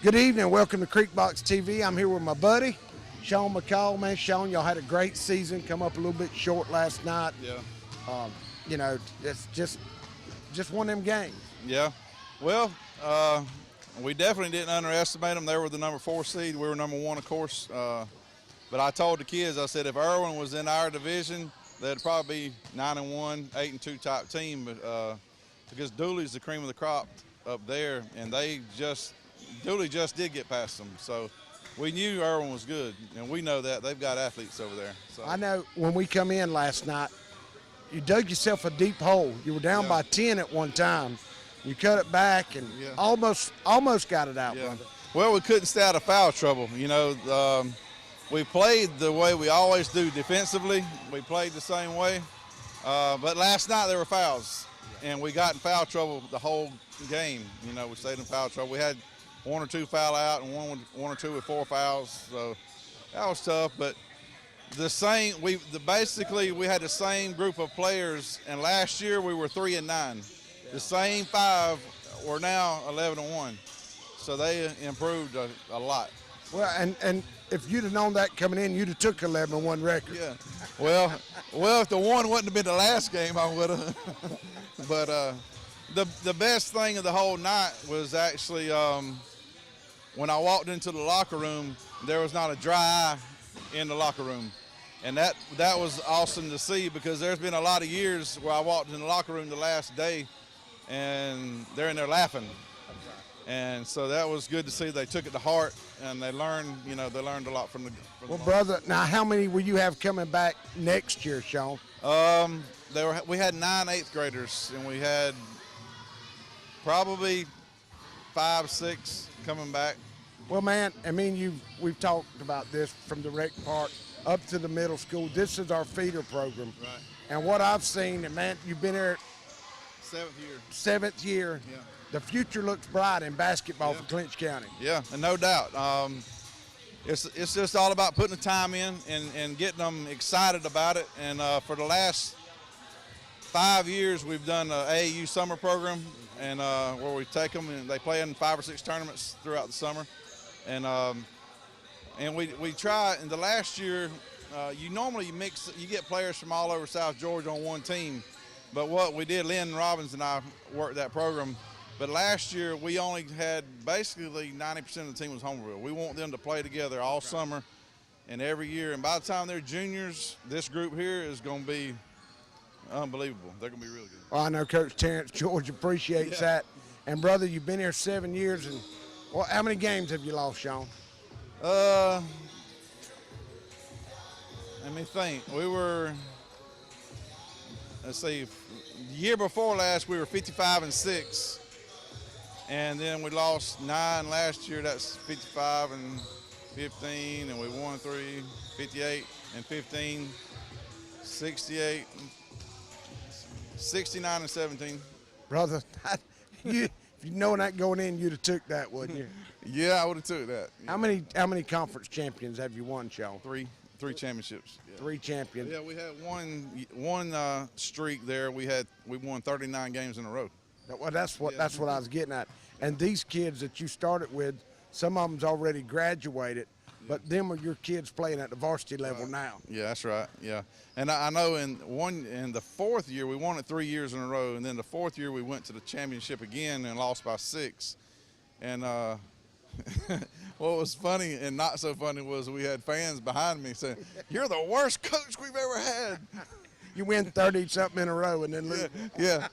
Good evening. Welcome to CreekboxTV. I'm here with my buddy, Sean McCall. Man, Sean, y'all had a great season. Come up a little bit short last night. Yeah. You know, it's just one of them games. Yeah. Well, we definitely didn't underestimate them. They were the number 4 seed. We were number 1, of course. But I told the kids, I said, if Irwin was in our division, they'd probably be 9-1, 8-2 type team. But because Dooley's the cream of the crop up there, and Dooley just did get past them. So we knew Irwin was good, and we know that. They've got athletes over there. So. I know when we come in last night, you dug yourself a deep hole. You were down by 10 at one time. You cut it back and almost got it out, brother. Well, we couldn't stay out of foul trouble. You know, we played the way we always do defensively. We played the same way. But last night there were fouls, and we got in foul trouble the whole game. You know, we stayed in foul trouble. We had 1 or 2 foul out and one or two with 4 fouls. So that was tough. But basically we had the same group of players, and last year we were 3-9. The same 5 were now 11-1. So they improved a lot. Well, and if you'd have known that coming in, you'd have took 11-1 record. Yeah. Well, if the one wouldn't have been the last game, I would have. But the best thing of the whole night was actually when I walked into the locker room, there was not a dry eye in the locker room. And that was awesome to see, because there's been a lot of years where I walked in the locker room the last day and they're in there laughing. And so that was good to see. They took it to heart, and they learned a lot from the Well, brother, now how many will you have coming back next year, Sean? We had 9 8th graders, and we had probably 5, 6 coming back. Well, man, I mean, we've talked about this from the rec park up to the middle school. This is our feeder program. Right. And what I've seen, and man, you've been here 7th year. Yeah. The future looks bright in basketball for Clinch County. Yeah, and no doubt. It's just all about putting the time in and getting them excited about it. And for the last 5 years, we've done an AAU summer program, and where we take them and they play in 5 or 6 tournaments throughout the summer. And we try. In the last year, you normally you get players from all over South Georgia on one team. But what we did, Lynn Robbins and I worked that program. But last year, we only had basically 90% of the team was Homerville. We want them to play together all summer and every year. And by the time they're juniors, this group here is going to be unbelievable. They're going to be really good. Well, I know Coach Terrence George appreciates that. And, brother, you've been here 7 years. And well, how many games have you lost, Sean? Let me think. We were, let's see, the year before last, we were 55-6. And then we lost 9 last year. That's 55-15, and we won 3, 58-15, 68, 69-17. Brother, if you know that going in, you'd have took that, wouldn't you? Yeah, I would have took that. Yeah. How many conference champions have you won, Sean? 3 championships. Yeah. 3 champions. Yeah, we had one streak there. We won 39 games in a row. Well, that's what I was getting at. And these kids that you started with, some of them's already graduated, but them are your kids playing at the varsity level now. Yeah, that's right. Yeah, and I know in the 4th year we won it 3 years in a row, and then the 4th year we went to the championship again and lost by 6. And what was funny and not so funny was we had fans behind me saying, "You're the worst coach we've ever had." You win 30-something in a row and then lose. Yeah.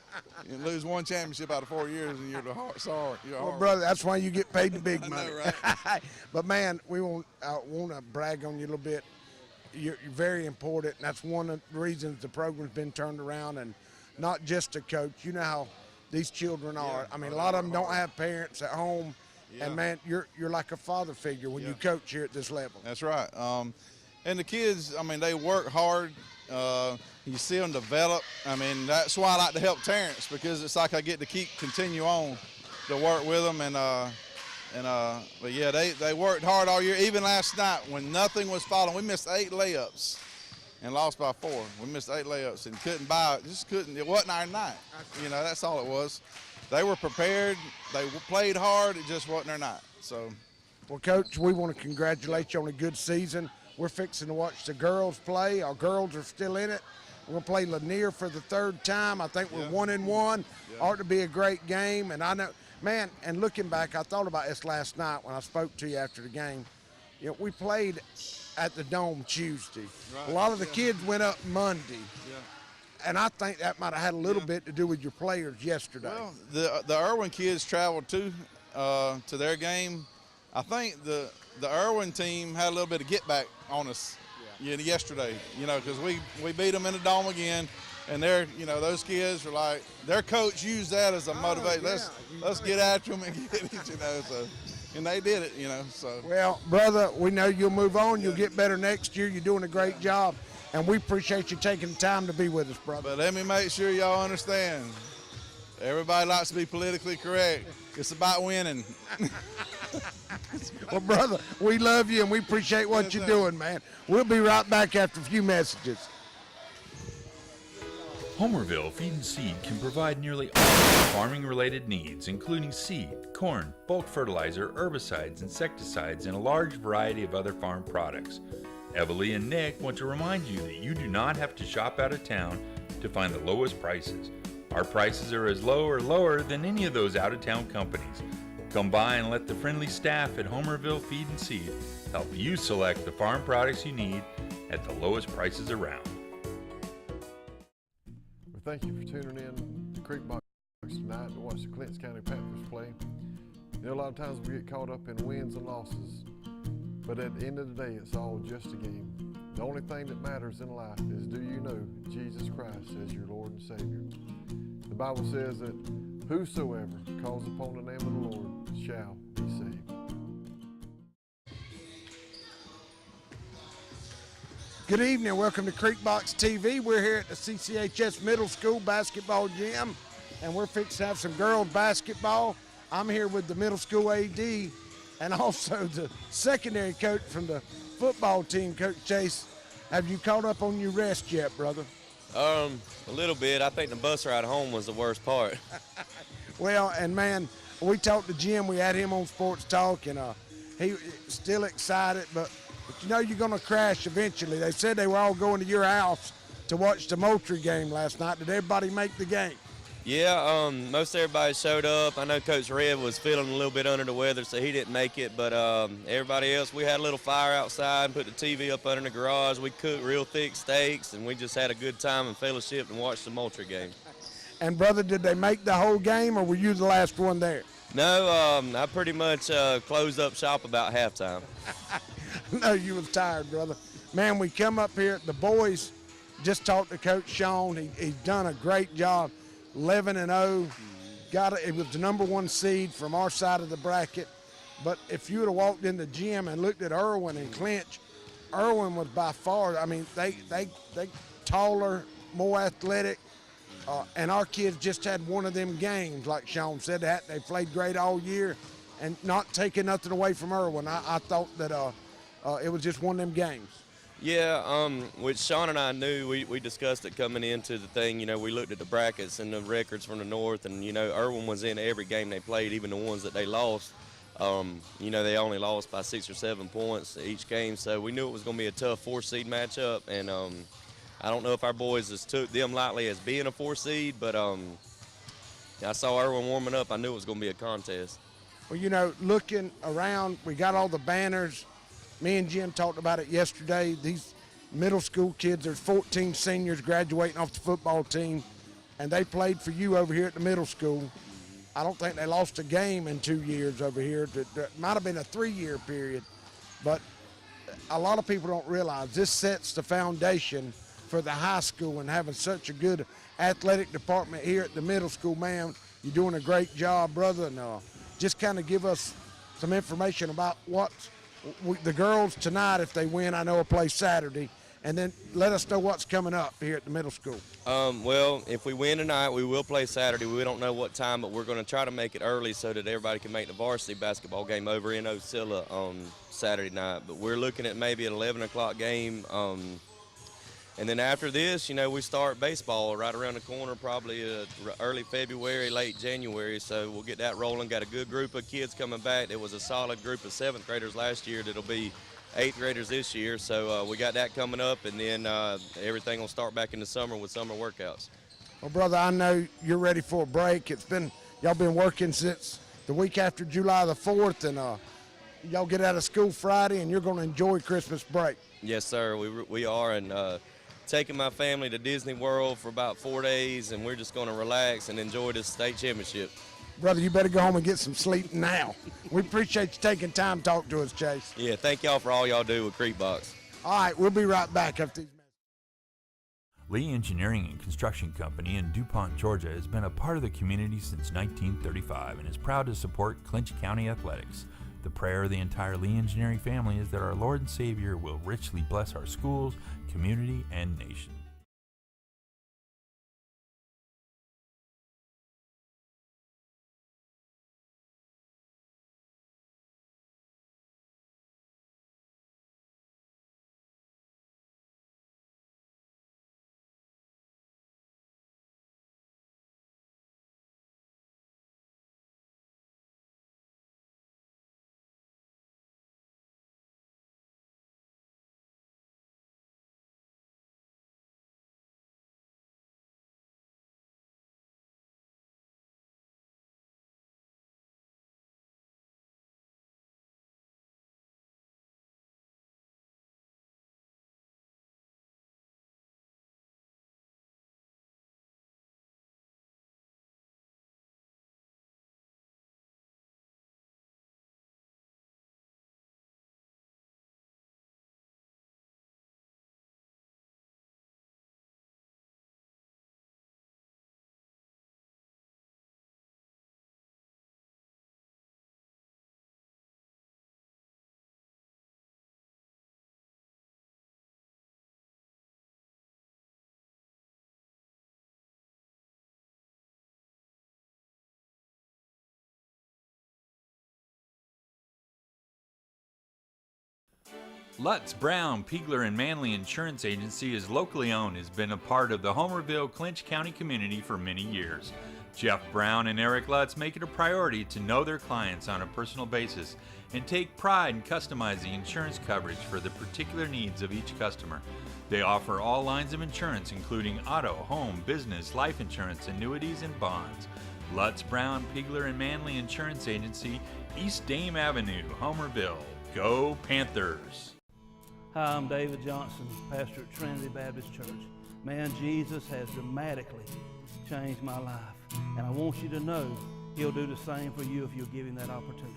You lose 1 championship out of 4 years, and you're sorry. Well, brother, that's why you get paid the big money. I know, right? But, man, we want to brag on you a little bit. You're very important. That's one of the reasons the program's been turned around, and not just a coach. You know how these children are. Yeah. I mean, a lot of them don't have parents at home. Yeah. And, man, you're like a father figure when you coach here at this level. That's right. And the kids, I mean, they work hard. You see them develop. I mean, that's why I like to help Terrence, because it's like I get to continue on to work with them. But yeah, they worked hard all year. Even last night when nothing was falling, we missed 8 layups and lost by 4. We missed 8 layups and couldn't buy it. Just couldn't. It wasn't our night. You know, that's all it was. they were prepared. They played hard. It just wasn't their night. So, well, Coach, we want to congratulate you on a good season. We're fixing to watch the girls play. Our girls are still in it. We're going to play Lanier for the third time. I think we're 1-1. Ought to be a great game. And I know, man, and looking back, I thought about this last night when I spoke to you after the game. You know, we played at the Dome Tuesday. Right. A lot of the kids went up Monday. Yeah. And I think that might have had a little bit to do with your players yesterday. Well, the Irwin kids traveled too to their game. I think the Irwin team had a little bit of get back on us yesterday, because we beat them in the Dome again, and they're, those kids were like, their coach used that as a motivation. Let's get after them and get it, so. And they did it, so. Well, brother, we know you'll move on. You'll get better next year. You're doing a great job, and we appreciate you taking the time to be with us, brother. But let me make sure y'all understand, everybody likes to be politically correct. It's about winning. Well, brother, we love you, and we appreciate what you're doing, man. We'll be right back after a few messages. Homerville Feed and Seed can provide nearly all farming-related needs, including seed, corn, bulk fertilizer, herbicides, insecticides, and a large variety of other farm products. Evalie and Nick want to remind you that you do not have to shop out of town to find the lowest prices. Our prices are as low or lower than any of those out-of-town companies. Come by and let the friendly staff at Homerville Feed and Seed help you select the farm products you need at the lowest prices around. Thank you for tuning in to CreekBox tonight to watch the Clinch County Panthers play. A lot of times we get caught up in wins and losses, but at the end of the day, it's all just a game. The only thing that matters in life is, do you know Jesus Christ as your Lord and Savior? The Bible says that whosoever calls upon the name of the Lord shall be saved. Good evening. Welcome to CreekboxTV. We're here at the CCHS Middle School basketball gym, and we're fixing to have some girls basketball. I'm here with the middle school AD and also the secondary coach from the football team, Coach Chase. Have you caught up on your rest yet, brother? A little bit. I think the bus ride home was the worst part. Well, and man, we talked to Jim. We had him on Sports Talk, and he still excited, but you're going to crash eventually. They said they were all going to your house to watch the Moultrie game last night. Did everybody make the game? Yeah, most everybody showed up. I know Coach Red was feeling a little bit under the weather, so he didn't make it. But everybody else, we had a little fire outside and put the TV up under the garage. We cooked real thick steaks, and we just had a good time and fellowship and watched the Moultrie game. And, brother, did they make the whole game, or were you the last one there? No, I pretty much closed up shop about halftime. No, you was tired, brother. Man, we come up here, the boys just talked to Coach Sean. He's done a great job, 11-0. It was the #1 seed from our side of the bracket. But if you would have walked in the gym and looked at Irwin and Clinch, Irwin was by far, they taller, more athletic, and our kids just had one of them games, like Sean said. They played great all year, and not taking nothing away from Irwin. I thought that it was just one of them games. Yeah, which Sean and I knew. We discussed it coming into the thing. We looked at the brackets and the records from the North, and, Irwin was in every game they played, even the ones that they lost. They only lost by 6 or 7 points each game, so we knew it was going to be a tough 4-seed matchup, and I don't know if our boys just took them lightly as being a 4 seed, but I saw Irwin warming up. I knew it was going to be a contest. Well, looking around, we got all the banners. Me and Jim talked about it yesterday. These middle school kids, there's 14 seniors graduating off the football team, and they played for you over here at the middle school. I don't think they lost a game in 2 years over here. It might have been a 3-year period, but a lot of people don't realize this sets the foundation for the high school, and having such a good athletic department here at the middle school. Man, you're doing a great job, brother, and just kind of give us some information about the girls tonight, if they win, I know will play Saturday, and then let us know what's coming up here at the middle school. Well, if we win tonight, we will play Saturday. We don't know what time, but we're going to try to make it early so that everybody can make the varsity basketball game over in Ocilla on Saturday night. But we're looking at maybe an 11 o'clock game. And then after this, you know, we start baseball right around the corner, probably early February, late January. So we'll get that rolling. Got a good group of kids coming back. There was a solid group of 7th graders last year that'll be 8th graders this year. So we got that coming up, and then everything will start back in the summer with summer workouts. Well, brother, I know you're ready for a break. Y'all been working since the week after July the 4th, and y'all get out of school Friday, and you're going to enjoy Christmas break. Yes, sir, we are, and taking my family to Disney World for about 4 days, and we're just going to relax and enjoy this state championship. Brother, you better go home and get some sleep now. We appreciate you taking time to talk to us, Chase. Yeah, thank y'all for all y'all do with Creekbox. All right, we'll be right back after these. Lee Engineering and Construction Company in DuPont, Georgia has been a part of the community since 1935 and is proud to support Clinch County athletics. The prayer of the entire Lee Engineering family is that our Lord and Savior will richly bless our schools, community, and nation. Lutz, Brown, Piegler, and Manley Insurance Agency is locally owned, has been a part of the Homerville, Clinch County community for many years. Jeff Brown and Eric Lutz make it a priority to know their clients on a personal basis and take pride in customizing insurance coverage for the particular needs of each customer. They offer all lines of insurance, including auto, home, business, life insurance, annuities, and bonds. Lutz, Brown, Piegler, and Manley Insurance Agency, East Dame Avenue, Homerville. Go Panthers! Hi, I'm David Johnson, pastor at Trinity Baptist Church. Man, Jesus has dramatically changed my life, and I want you to know He'll do the same for you if you'll give Him that opportunity.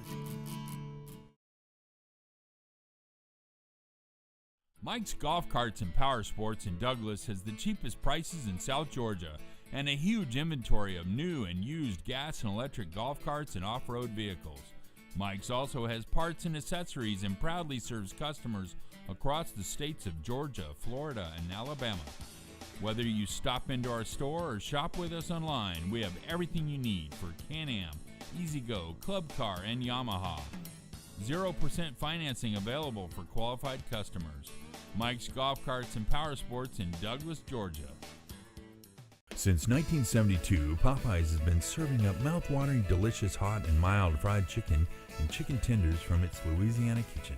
Mike's Golf Carts and Power Sports in Douglas has the cheapest prices in South Georgia and a huge inventory of new and used gas and electric golf carts and off-road vehicles. Mike's also has parts and accessories and proudly serves customers across the states of Georgia, Florida, and Alabama. Whether you stop into our store or shop with us online, we have everything you need for Can-Am, E-Z-Go, Club Car, and Yamaha. 0% financing available for qualified customers. Mike's Golf Carts and Power Sports in Douglas, Georgia. Since 1972, Popeyes has been serving up mouth-watering, delicious, hot, and mild fried chicken and chicken tenders from its Louisiana kitchen.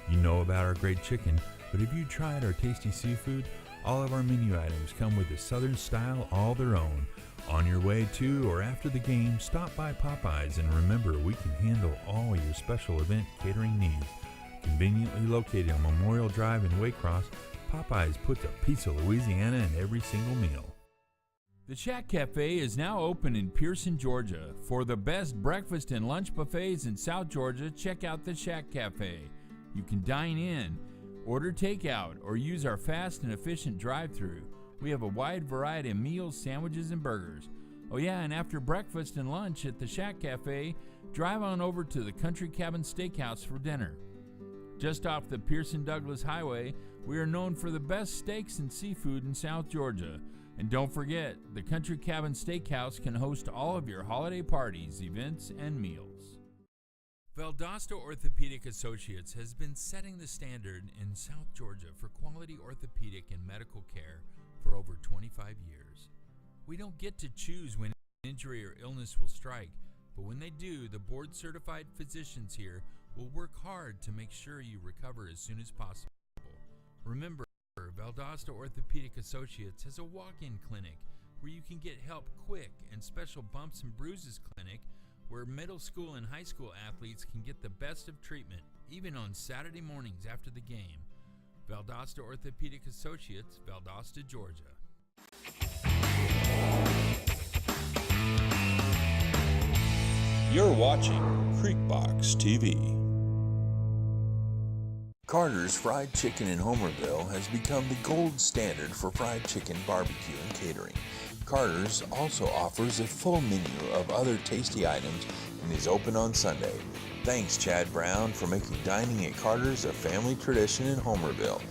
You know about our great chicken, but have you tried our tasty seafood? All of our menu items come with a southern style all their own. On your way to or after the game, stop by Popeyes and remember we can handle all your special event catering needs. Conveniently located on Memorial Drive in Waycross, Popeyes puts a piece of Louisiana in every single meal. The Shack Cafe is now open in Pearson, Georgia. For the best breakfast and lunch buffets in South Georgia, check out the Shack Cafe. You can dine in, order takeout, or use our fast and efficient drive-thru. We have a wide variety of meals, sandwiches, and burgers. Oh yeah, and after breakfast and lunch at the Shack Cafe, drive on over to the Country Cabin Steakhouse for dinner. Just off the Pearson-Douglas Highway, we are known for the best steaks and seafood in South Georgia. And don't forget, the Country Cabin Steakhouse can host all of your holiday parties, events, and meals. Valdosta Orthopedic Associates has been setting the standard in South Georgia for quality orthopedic and medical care for over 25 years. We don't get to choose when injury or illness will strike, but when they do, the board-certified physicians here will work hard to make sure you recover as soon as possible. Remember, Valdosta Orthopedic Associates has a walk-in clinic where you can get help quick, and special bumps and bruises clinic where middle school and high school athletes can get the best of treatment, even on Saturday mornings after the game. Valdosta Orthopedic Associates, Valdosta, Georgia. You're watching CreekboxTV. TV. Carter's Fried Chicken in Homerville has become the gold standard for fried chicken barbecue and catering. Carter's also offers a full menu of other tasty items and is open on Sunday. Thanks, Chad Brown, for making dining at Carter's a family tradition in Homerville.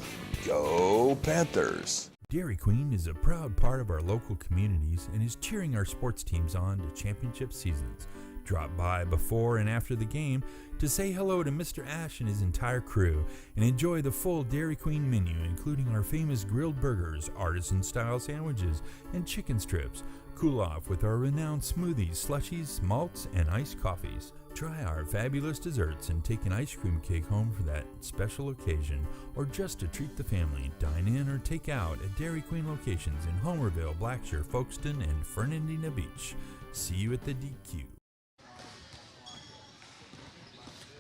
Go Panthers! Dairy Queen is a proud part of our local communities and is cheering our sports teams on to championship seasons. Drop by before and after the game to say hello to Mr. Ash and his entire crew and enjoy the full Dairy Queen menu, including our famous grilled burgers, artisan-style sandwiches, and chicken strips. Cool off with our renowned smoothies, slushies, malts, and iced coffees. Try our fabulous desserts and take an ice cream cake home for that special occasion, or just to treat the family. Dine in or take out at Dairy Queen locations in Homerville, Blackshear, Folkestone, and Fernandina Beach. See you at the DQ.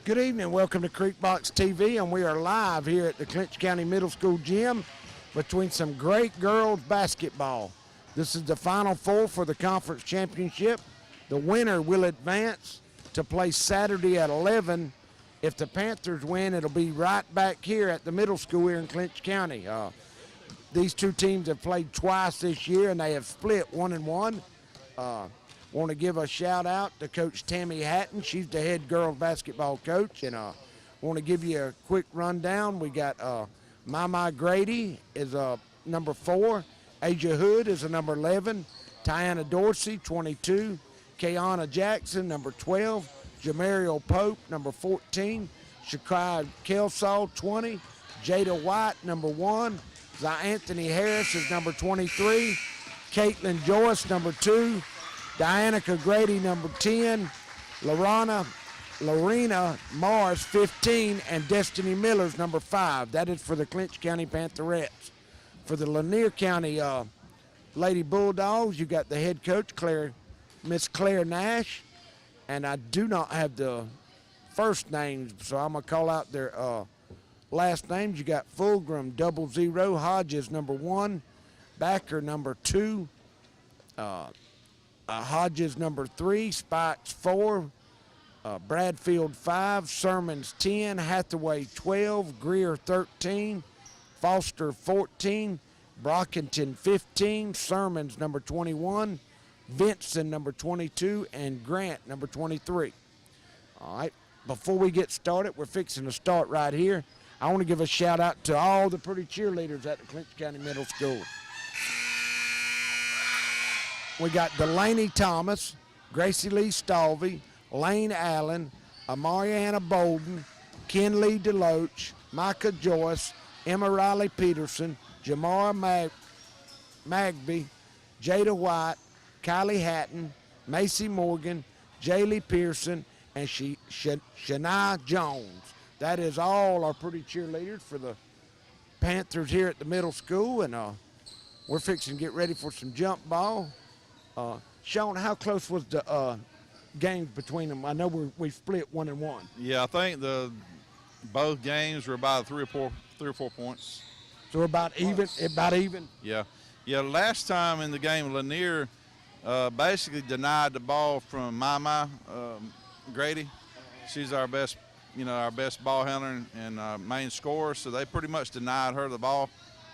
Good evening, welcome to Creekbox TV, and we are live here at the Clinch County Middle School gym between some great girls basketball. This is the Final Four for the conference championship. The winner will advance to play Saturday at 11. If the Panthers win, it'll be right back here at the middle school here in Clinch County. These two teams have played twice this year, and they have split 1-1. Want to give a shout out to Coach Tammy Hatton. She's the head girls basketball coach. And want to give you a quick rundown. We got Mama Grady is number 4. Asia Hood is a number 11. Tiana Dorsey, 22. Kayana Jackson, number 12. Jamario Pope, number 14. Shakai Kelsaw, 20. Jada White, number 1. Anthony Harris is number 23. Caitlin Joyce, number 2. Dianica Grady, number 10, Lorena Mars, 15, and Destiny Miller's number 5. That is for the Clinch County Pantherettes. For the Lanier County Lady Bulldogs, you got the head coach, Miss Claire Nash, and I do not have the first names, so I'm going to call out their last names. You got Fulgram, 00, Hodges, number 1, Backer, number 2, Hodges, number 3, Spikes, 4, Bradfield, 5, Sermons, 10, Hathaway, 12, Greer, 13, Foster, 14, Brockington, 15, Sermons, number 21, Vinson, number 22, and Grant, number 23. All right, before we get started, we're fixing to start right here. I want to give a shout out to all the pretty cheerleaders at the Clinch County Middle School. We got Delaney Thomas, Gracie Lee Stalvey, Lane Allen, Amariana Bolden, Kenlee Deloach, Micah Joyce, Emma Riley Peterson, Jamara Magby, Jada White, Kylie Hatton, Macy Morgan, Jaylee Pearson, and Shania Jones. That is all our pretty cheerleaders for the Panthers here at the middle school, and we're fixing to get ready for some jump ball. Sean, how close was the game between them? I know we split 1-1. Yeah, I think both games were about three or four points. So about even. Yeah. Last time in the game, Lanier basically denied the ball from Mama Grady. She's our best ball handler and main scorer. So they pretty much denied her the ball.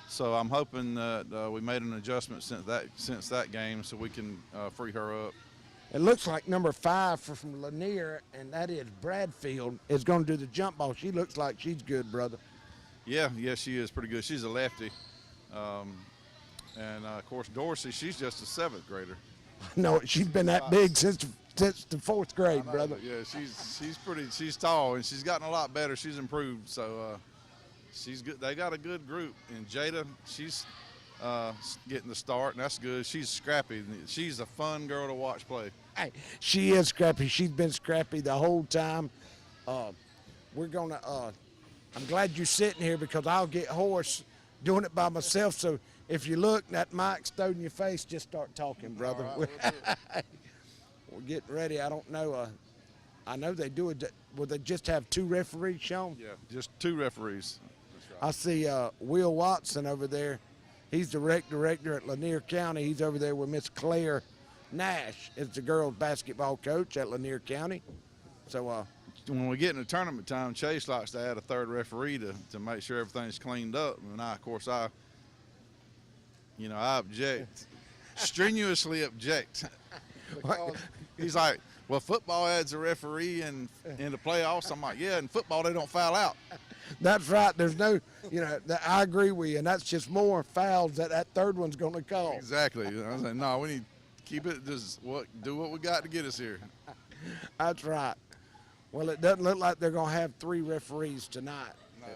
So I'm hoping that we made an adjustment since that game, so we can free her up. It looks like number 5 from Lanier, and that is Bradfield, is going to do the jump ball. She looks like she's good, brother. Yeah, she is pretty good. She's a lefty. And, of course, Dorsey, she's just a 7th grader. No, she's been that big since since the 4th grade, brother. Yeah, she's tall, and she's gotten a lot better. She's improved, so she's good. They got a good group, and Jada, she's getting the start, and that's good. She's scrappy. She's a fun girl to watch play. Hey, she is scrappy. She's been scrappy the whole time. We're gonna. I'm glad you're sitting here because I'll get hoarse doing it by myself. So if you look, that mic's stowed in your face, just start talking, brother. All right, We're getting ready. I don't know. I know they do it. Will they just have 2 referees, Sean? Yeah, just 2 referees. That's right. I see Will Watson over there. He's the rec director at Lanier County. He's over there with Miss Claire Nash. It's the girls basketball coach at Lanier County. So when we get into tournament time, Chase likes to add a 3rd referee to make sure everything's cleaned up. And I object, strenuously object. Because he's like, well, football adds a referee in the playoffs. I'm like, yeah, in football they don't foul out. That's right. There's no, I agree with you, and that's just more fouls that 3rd one's going to call. Exactly. I was like, no, we need to keep it, do what we got to get us here. That's right. Well, it doesn't look like they're going to have 3 referees tonight. No,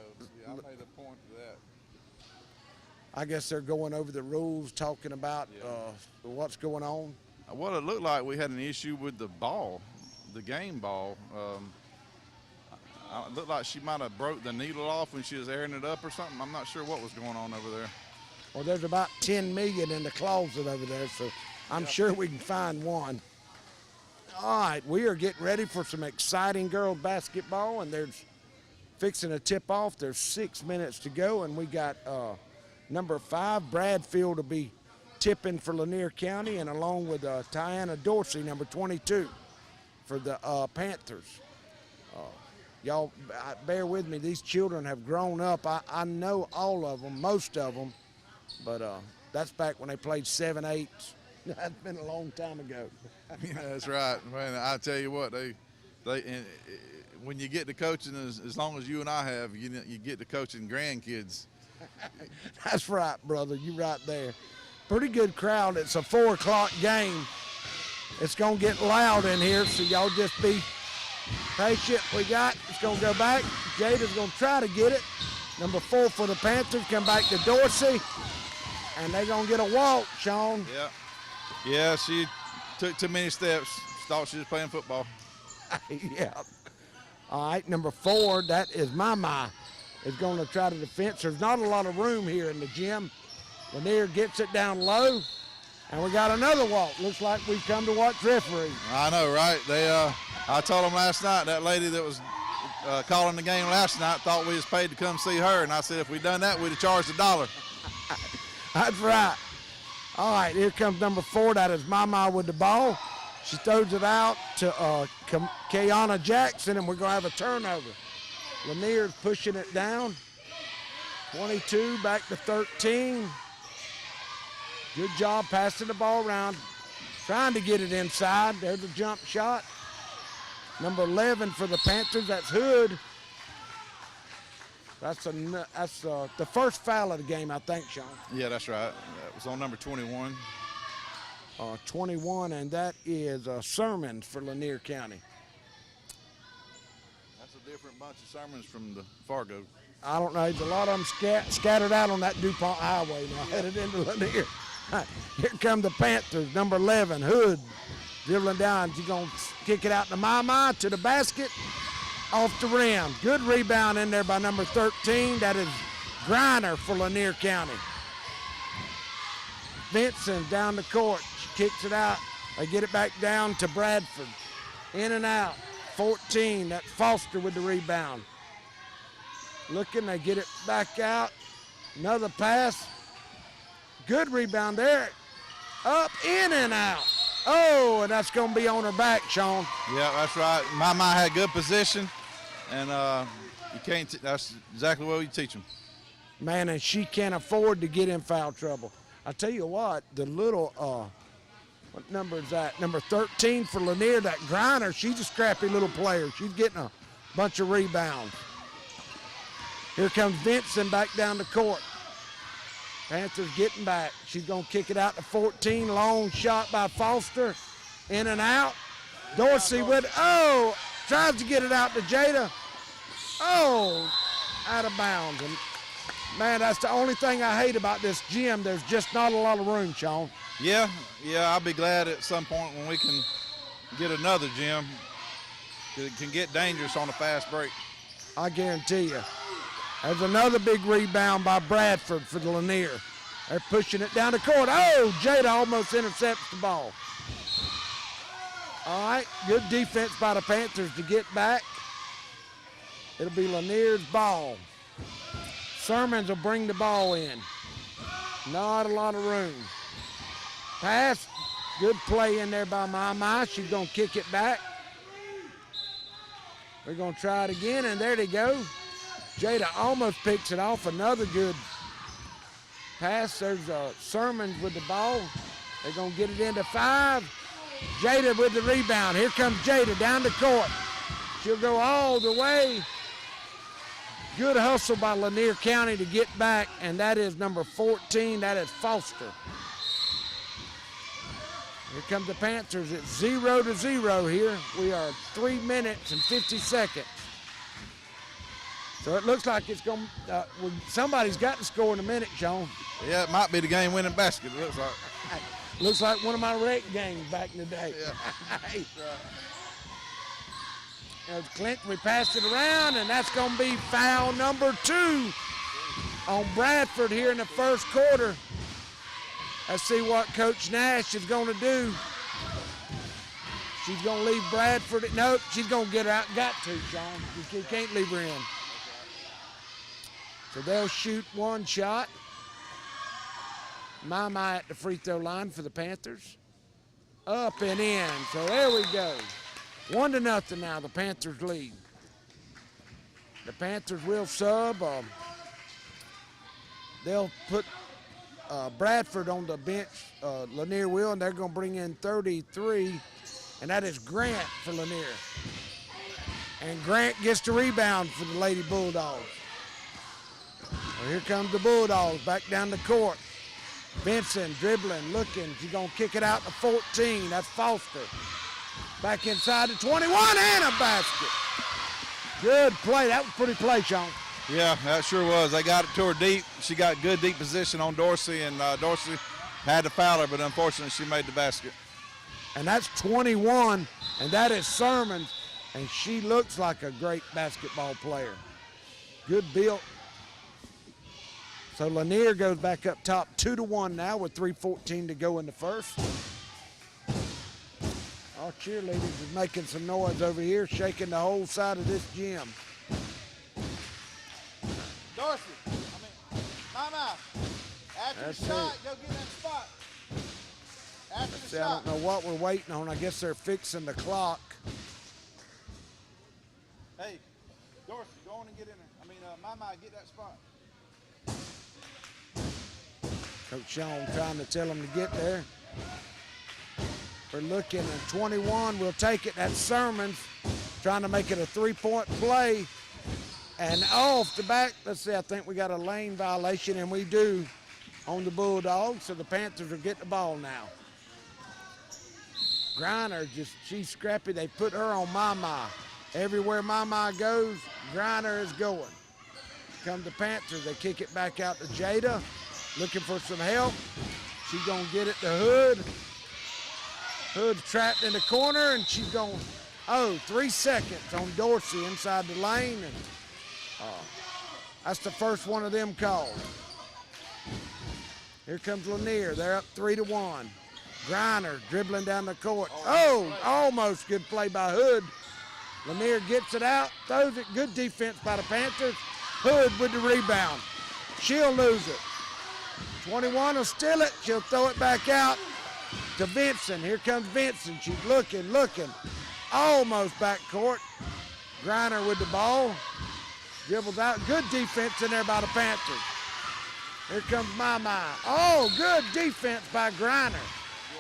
I made a point of that. I guess they're going over the rules, talking about what's going on. Well, it looked like we had an issue with the ball, the game ball. It looked like she might have broke the needle off when she was airing it up or something. I'm not sure what was going on over there. Well, there's about 10 million in the closet over there, so I'm sure we can find one. All right, we are getting ready for some exciting girls basketball, and there's fixing a tip off. There's 6 minutes to go, and we got number 5, Bradfield, will be tipping for Lanier County, and along with Tiana Dorsey, number 22, for the Panthers. Y'all bear with me. These children have grown up. I know all of them, most of them, but that's back when they played 7-8. That's been a long time ago. Yeah, that's right. Man, I tell you what, they when you get to coaching, as long as you and I have, you get to coaching grandkids. That's right, brother. You're right there. Pretty good crowd. It's a 4 o'clock game. It's going to get loud in here, so y'all just be patient. It's going to go back. Jada's going to try to get it. Number 4 for the Panthers, come back to Dorsey, and they're going to get a walk, Sean. Yeah, she took too many steps. Thought she was playing football. Yeah. All right, number 4, that is Mama, is going to try to defend. There's not a lot of room here in the gym. Lanier gets it down low, and we got another walk. Looks like we've come to watch referee. I know, right? I told them last night, that lady that was calling the game last night thought we was paid to come see her, and I said if we'd done that, we'd have charged $1. That's right. All right, here comes number 4. That is Mama with the ball. She throws it out to Kayana Jackson, and we're going to have a turnover. Lanier's pushing it down. 22 back to 13. Good job passing the ball around, trying to get it inside. There's a jump shot. Number 11 for the Panthers, that's Hood. That's the first foul of the game, I think, Sean. Yeah, that's right. That was on number 21. 21, and that is Sermons for Lanier County. That's a different bunch of sermons from the Fargo. I don't know. There's a lot of them scattered out on that DuPont Highway now, headed into Lanier. Here come the Panthers, number 11, Hood. Dribbling down, she's going to kick it out to Mama, to the basket, off the rim. Good rebound in there by number 13. That is Griner for Lanier County. Vincent down the court. She kicks it out. They get it back down to Bradford. In and out. 14. That's Foster with the rebound. Looking, they get it back out. Another pass. Good rebound there. Up, in and out. Oh, and that's going to be on her back, Sean. Yeah, that's right. Mama had good position, and you can't. That's exactly what you teach them. Man, and she can't afford to get in foul trouble. I tell you what, the little, what number is that? Number 13 for Lanier, that Griner, she's a scrappy little player. She's getting a bunch of rebounds. Here comes Vincent back down the court. Panthers getting back. She's going to kick it out to 14. Long shot by Foster. In and out. Dorsey with, tries to get it out to Jada. Oh, out of bounds. And man, that's the only thing I hate about this gym. There's just not a lot of room, Sean. Yeah, I'll be glad at some point when we can get another gym. It can get dangerous on a fast break. I guarantee you. There's another big rebound by Bradford for the Lanier. They're pushing it down the court. Oh, Jada almost intercepts the ball. All right, good defense by the Panthers to get back. It'll be Lanier's ball. Sermons will bring the ball in. Not a lot of room. Pass, good play in there by Mama. She's going to kick it back. We're going to try it again, and there they go. Jada almost picks it off. Another good pass. There's Sermons with the ball. They're going to get it into 5. Jada with the rebound. Here comes Jada down the court. She'll go all the way. Good hustle by Lanier County to get back, and that is number 14. That is Foster. Here comes the Panthers. It's 0-0 here. We are 3 minutes and 50 seconds. So it looks like it's going to, somebody's got to score in a minute, Sean. Yeah, it might be the game-winning basket, it looks like. Looks like one of my rec games back in the day. Yeah. Hey. There's Clinch, we passed it around, and that's going to be foul number 2 on Bradford here in the first quarter. Let's see what Coach Nash is going to do. She's going to leave Bradford. Nope, she's going to get her out. Got to, Sean. You can't leave her in. So they'll shoot one shot. Mama at the free throw line for the Panthers. Up and in. So there we go. 1-0 now, the Panthers lead. The Panthers will sub. They'll put Bradford on the bench, Lanier will, and they're going to bring in 33, and that is Grant for Lanier. And Grant gets the rebound for the Lady Bulldogs. Well, here comes the Bulldogs back down the court. Benson dribbling, looking. She's going to kick it out to 14. That's Foster. Back inside to 21 and a basket. Good play. That was a pretty play, Sean. Yeah, that sure was. They got it to her deep. She got good deep position on Dorsey, and Dorsey had to foul her, but unfortunately she made the basket. And that's 21, and that is Sermons, and she looks like a great basketball player. Good build. So Lanier goes back up top 2-1 now with 3:14 to go in the first. Our cheerleaders is making some noise over here, shaking the whole side of this gym. Dorsey, Mama, after That's the shot, it. go get that spot. After the See, I shot. don't know what we're waiting on. I guess they're fixing the clock. Hey, Dorsey, go on and get in there. Mama, get that spot. Coach Sean trying to tell them to get there. We're looking at 21. We'll take it. That's Sermons trying to make it a 3-point play. And off the back, let's see, I think we got a lane violation, and we do on the Bulldogs. So the Panthers will get the ball now. Griner, she's scrappy. They put her on Mama. Everywhere Mama goes, Griner is going. Come the Panthers. They kick it back out to Jada. Looking for some help. She's going to get it to Hood. Hood's trapped in the corner, and she's going, 3 seconds on Dorsey inside the lane. And that's the first one of them called. Here comes Lanier. They're up 3-1. Griner dribbling down the court. Almost good play by Hood. Lanier gets it out, throws it. Good defense by the Panthers. Hood with the rebound. She'll lose it. 21 will steal it. She'll throw it back out to Vincent. Here comes Vincent. She's looking. Almost backcourt. Griner with the ball. Dribbles out. Good defense in there by the Panthers. Here comes Mama. Good defense by Griner.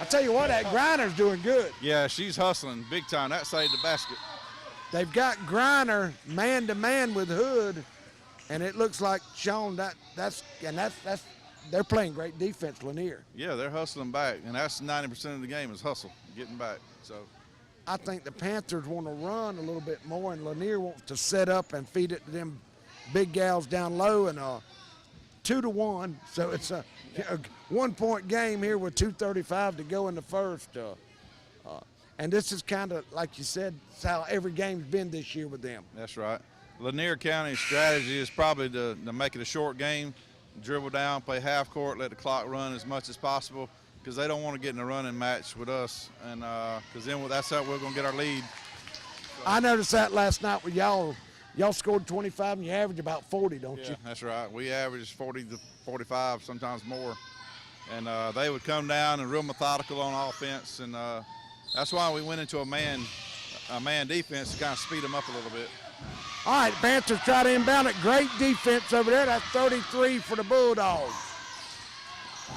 I tell you what, that Griner's doing good. Yeah, she's hustling big time. That saved the basket. They've got Griner man-to-man with Hood, and it looks like, Sean, that's they're playing great defense, Lanier. Yeah, they're hustling back, and that's 90% of the game is hustle, getting back. So I think the Panthers want to run a little bit more, and Lanier wants to set up and feed it to them big gals down low, and 2-1. So it's a 1-point game here with 2:35 to go in the first. And this is kind of, like you said, it's how every game's been this year with them. That's right. Lanier County's strategy is probably to make it a short game, dribble down, play half court, let the clock run as much as possible, because they don't want to get in a running match with us, and because then that's how we're going to get our lead. So. I noticed that last night with y'all. Y'all scored 25 and you average about 40, don't you? That's right. We average 40 to 45, sometimes more. And they would come down and real methodical on offense, and that's why we went into a man defense to kind of speed them up a little bit. All right, Panthers try to inbound it. Great defense over there. That's 33 for the Bulldogs.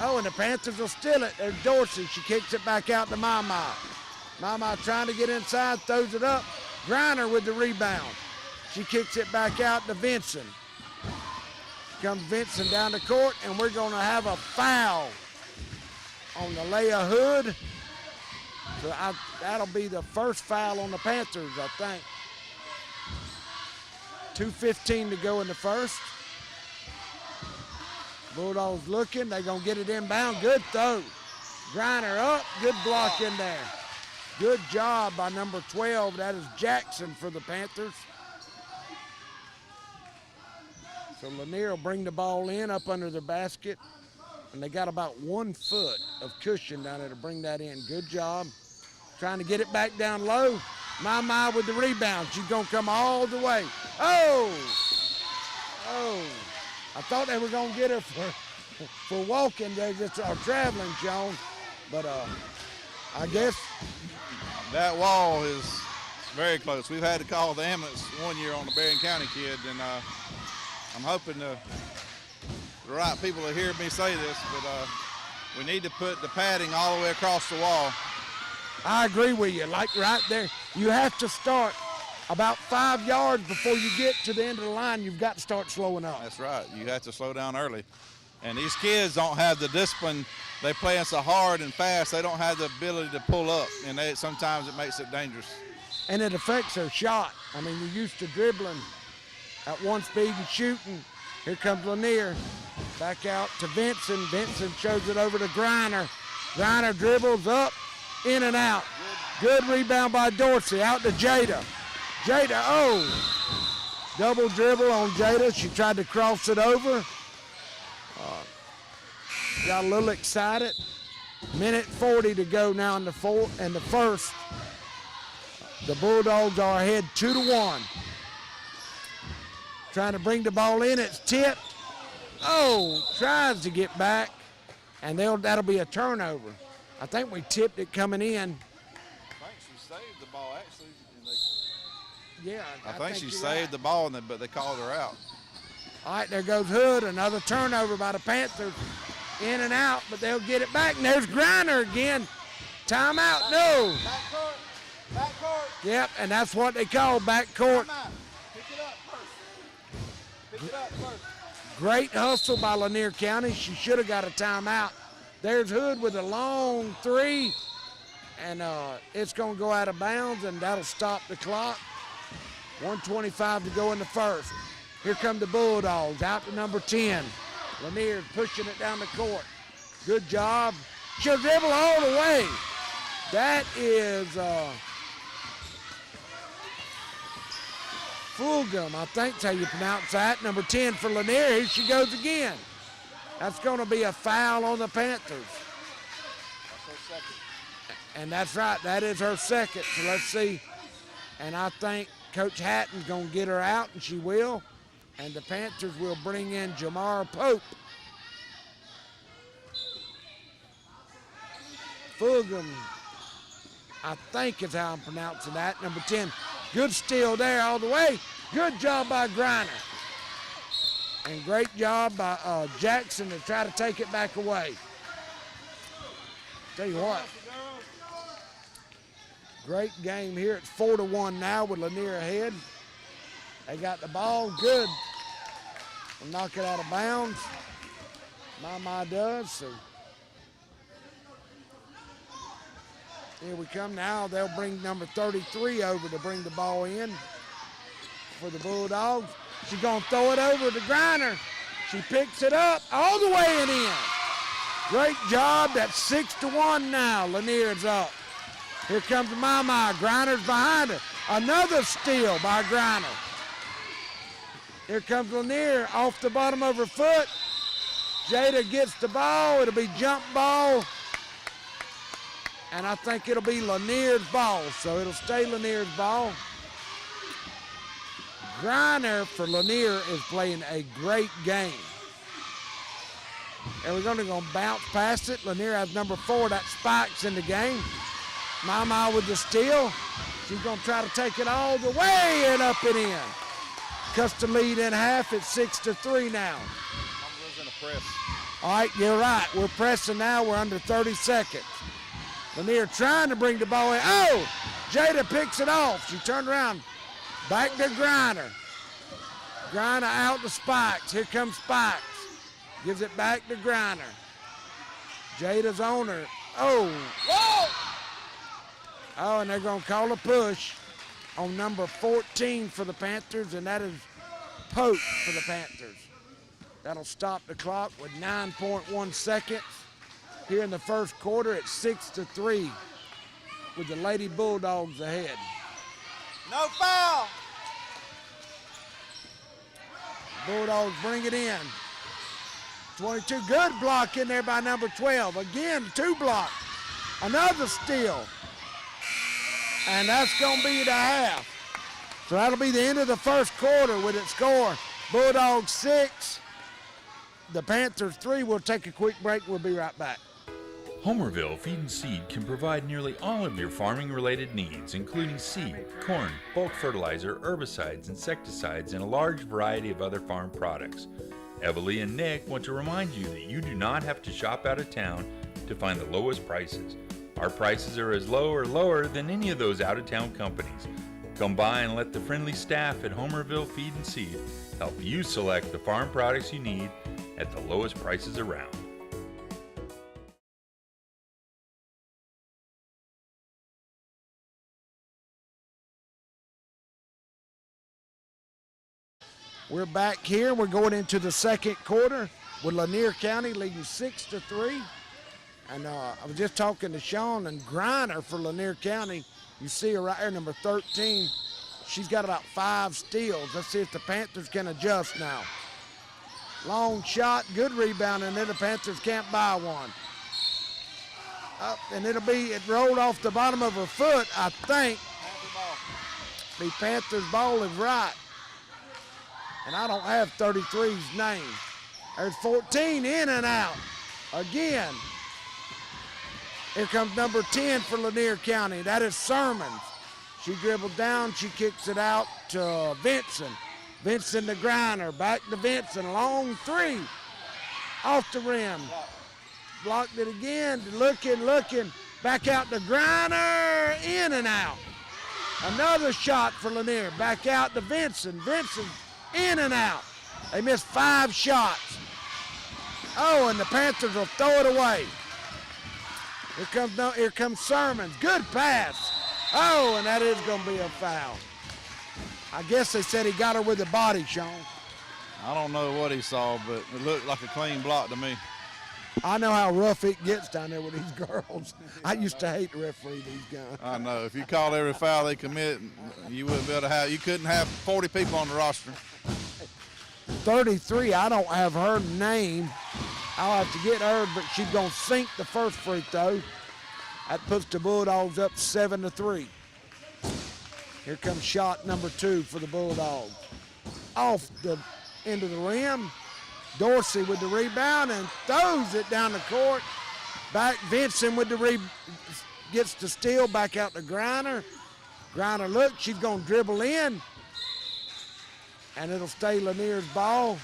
Oh, and the Panthers will steal it. There's Dorsey. She kicks it back out to Mama. Mama trying to get inside, throws it up. Griner with the rebound. She kicks it back out to Vinson. Comes Vinson down the court, and we're going to have a foul on the Leia Hood. So that'll be the first foul on the Panthers, I think. 2:15 to go in the first. Bulldogs looking. They're going to get it inbound. Good throw. Griner up. Good block in there. Good job by number 12. That is Jackson for the Panthers. So Lanier will bring the ball in up under the basket. And they got about 1 foot of cushion down there to bring that in. Good job. Trying to get it back down low. My with the rebound. She's going to come all the way. Oh! I thought they were going to get her for walking. They just are traveling, Sean. But I guess. That wall is very close. We've had to call the ambulance one year on the Berrien County kid, and I'm hoping the right people will hear me say this, but we need to put the padding all the way across the wall. I agree with you. Like right there, you have to start about 5 yards before you get to the end of the line. You've got to start slowing up. That's right. You have to slow down early. And these kids don't have the discipline. They playing so hard and fast, they don't have the ability to pull up, and sometimes it makes it dangerous. And it affects their shot. I mean, you're used to dribbling at one speed and shooting. Here comes Lanier. Back out to Vinson. Vinson shows it over to Griner. Griner dribbles up, in and out. Good rebound by Dorsey. Out to Jada. Jada, double dribble on Jada. She tried to cross it over. Got a little excited. Minute 40 to go now in the first. The Bulldogs are ahead 2-1. Trying to bring the ball in. It's tipped. Tries to get back, and that'll be a turnover. I think we tipped it coming in. I think she saved the ball, actually. Yeah, I think she saved the ball, but they called her out. All right, there goes Hood. Another turnover by the Panthers. In and out, but they'll get it back. And there's Griner again. Timeout, no. Back court. Yep, and that's what they call back court. Pick it up first. Great hustle by Lanier County. She should have got a timeout. There's Hood with a long three, and it's going to go out of bounds, and that'll stop the clock. 1:25 to go in the first. Here come the Bulldogs, out to number 10. Lanier pushing it down the court. Good job. She'll dribble all the way. That is Fulgham, I think that's how you pronounce that. Number 10 for Lanier. Here she goes again. That's going to be a foul on the Panthers. That's her second. And that's right. That is her second. So let's see. And I think Coach Hatton's going to get her out, and she will. And the Panthers will bring in Jamar Pope. Fulgham, I think is how I'm pronouncing that. Number 10. Good steal there all the way. Good job by Griner. And great job by Jackson to try to take it back away. Tell you what. Great game here. It's 4-1 now with Lanier ahead. They got the ball. Good. We'll knock it out of bounds. My does. So Here we come now. They'll bring number 33 over to bring the ball in for the Bulldogs. She's going to throw it over to Griner. She picks it up all the way and in. Great job. That's 6-1 now. Lanier's up. Here comes Mama. Griner's behind her. Another steal by Griner. Here comes Lanier off the bottom of her foot. Jada gets the ball. It'll be jump ball. And I think it'll be Lanier's ball, so it'll stay Lanier's ball. Griner for Lanier is playing a great game. And we're going to bounce past it. Lanier has number 4, that Spikes in the game. Mama with the steal. She's going to try to take it all the way and up and in. Cuts the lead in half. It's 6-3 now. I'm losing a press. All right, you're right. We're pressing now. We're under 30 seconds. Lanier trying to bring the ball in. Oh, Jada picks it off. She turned around. Back to Griner. Griner out to Spikes. Here comes Spikes. Gives it back to Griner. Jada's on her. Oh. Whoa! Oh, and they're going to call a push on number 14 for the Panthers, and that is Pope for the Panthers. That'll stop the clock with 9.1 seconds. Here in the first quarter, it's 6-3 with the Lady Bulldogs ahead. No foul! Bulldogs bring it in. 22, good block in there by number 12. Again, 2 block. Another steal. And that's going to be the half. So that'll be the end of the first quarter with its score. Bulldogs 6, the Panthers 3. We'll take a quick break. We'll be right back. Homerville Feed and Seed can provide nearly all of your farming-related needs, including seed, corn, bulk fertilizer, herbicides, insecticides, and a large variety of other farm products. Evalie and Nick want to remind you that you do not have to shop out of town to find the lowest prices. Our prices are as low or lower than any of those out-of-town companies. Come by and let the friendly staff at Homerville Feed and Seed help you select the farm products you need at the lowest prices around. We're back here. We're going into the second quarter with Lanier County leading 6-3. And I was just talking to Sean, and Griner for Lanier County. You see her right here, number 13. She's got about 5 steals. Let's see if the Panthers can adjust now. Long shot, good rebound, and then the Panthers can't buy one. Up, and it rolled off the bottom of her foot, I think. The Panthers ball is right. And I don't have 33's name. There's 14 in and out. Again. Here comes number 10 for Lanier County. That is Sermons. She dribbled down. She kicks it out to Vincent. Vincent to Griner. Back to Vincent. Long 3. Off the rim. Blocked it again. Looking. Back out to Griner. In and out. Another shot for Lanier. Back out to Vincent. Vincent in and out. They missed 5 shots. Oh, and the Panthers will throw it away. Here comes Sermons. Good pass. Oh, and that is going to be a foul. I guess they said he got her with the body, Sean. I don't know what he saw, but it looked like a clean block to me. I know how rough it gets down there with these girls. I used to hate to referee these guys. I know. If you called every foul they commit, you wouldn't be able to have. You couldn't have 40 people on the roster. 33. I don't have her name. I'll have to get her, but she's going to sink the first free throw. That puts the Bulldogs up 7-3. Here comes shot number 2 for the Bulldogs. Off the end of the rim. Dorsey with the rebound and throws it down the court. Back Vincent with the gets the steal back out to Griner. Griner looks, she's going to dribble in. And it'll stay Lanier's ball.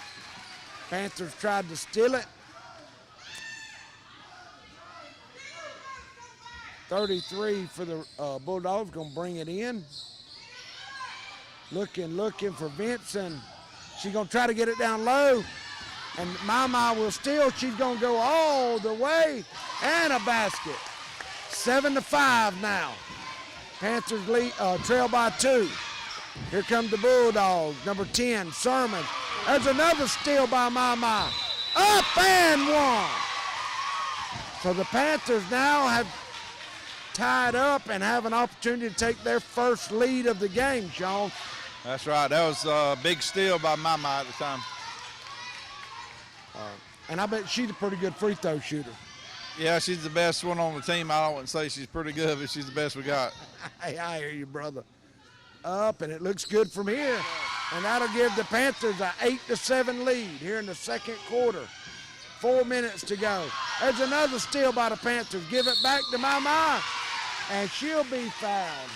Panthers tried to steal it. 33 for the Bulldogs, going to bring it in. Looking for Vincent. She's going to try to get it down low. And Mama will steal. She's going to go all the way. And a basket. 7-5 now. Panthers lead, trail by 2. Here comes the Bulldogs, number 10, Sermon. There's another steal by Mama. Up and one. So the Panthers now have tied up and have an opportunity to take their first lead of the game, Sean. That's right. That was a big steal by Mama at the time. And I bet she's a pretty good free throw shooter. Yeah, she's the best one on the team. I wouldn't say she's pretty good, but she's the best we got. Hey, I hear you, brother. Up, and it looks good from here. And that'll give the Panthers an 8-7 lead here in the second quarter. 4 minutes to go. There's another steal by the Panthers. Give it back to Mama, and she'll be fouled.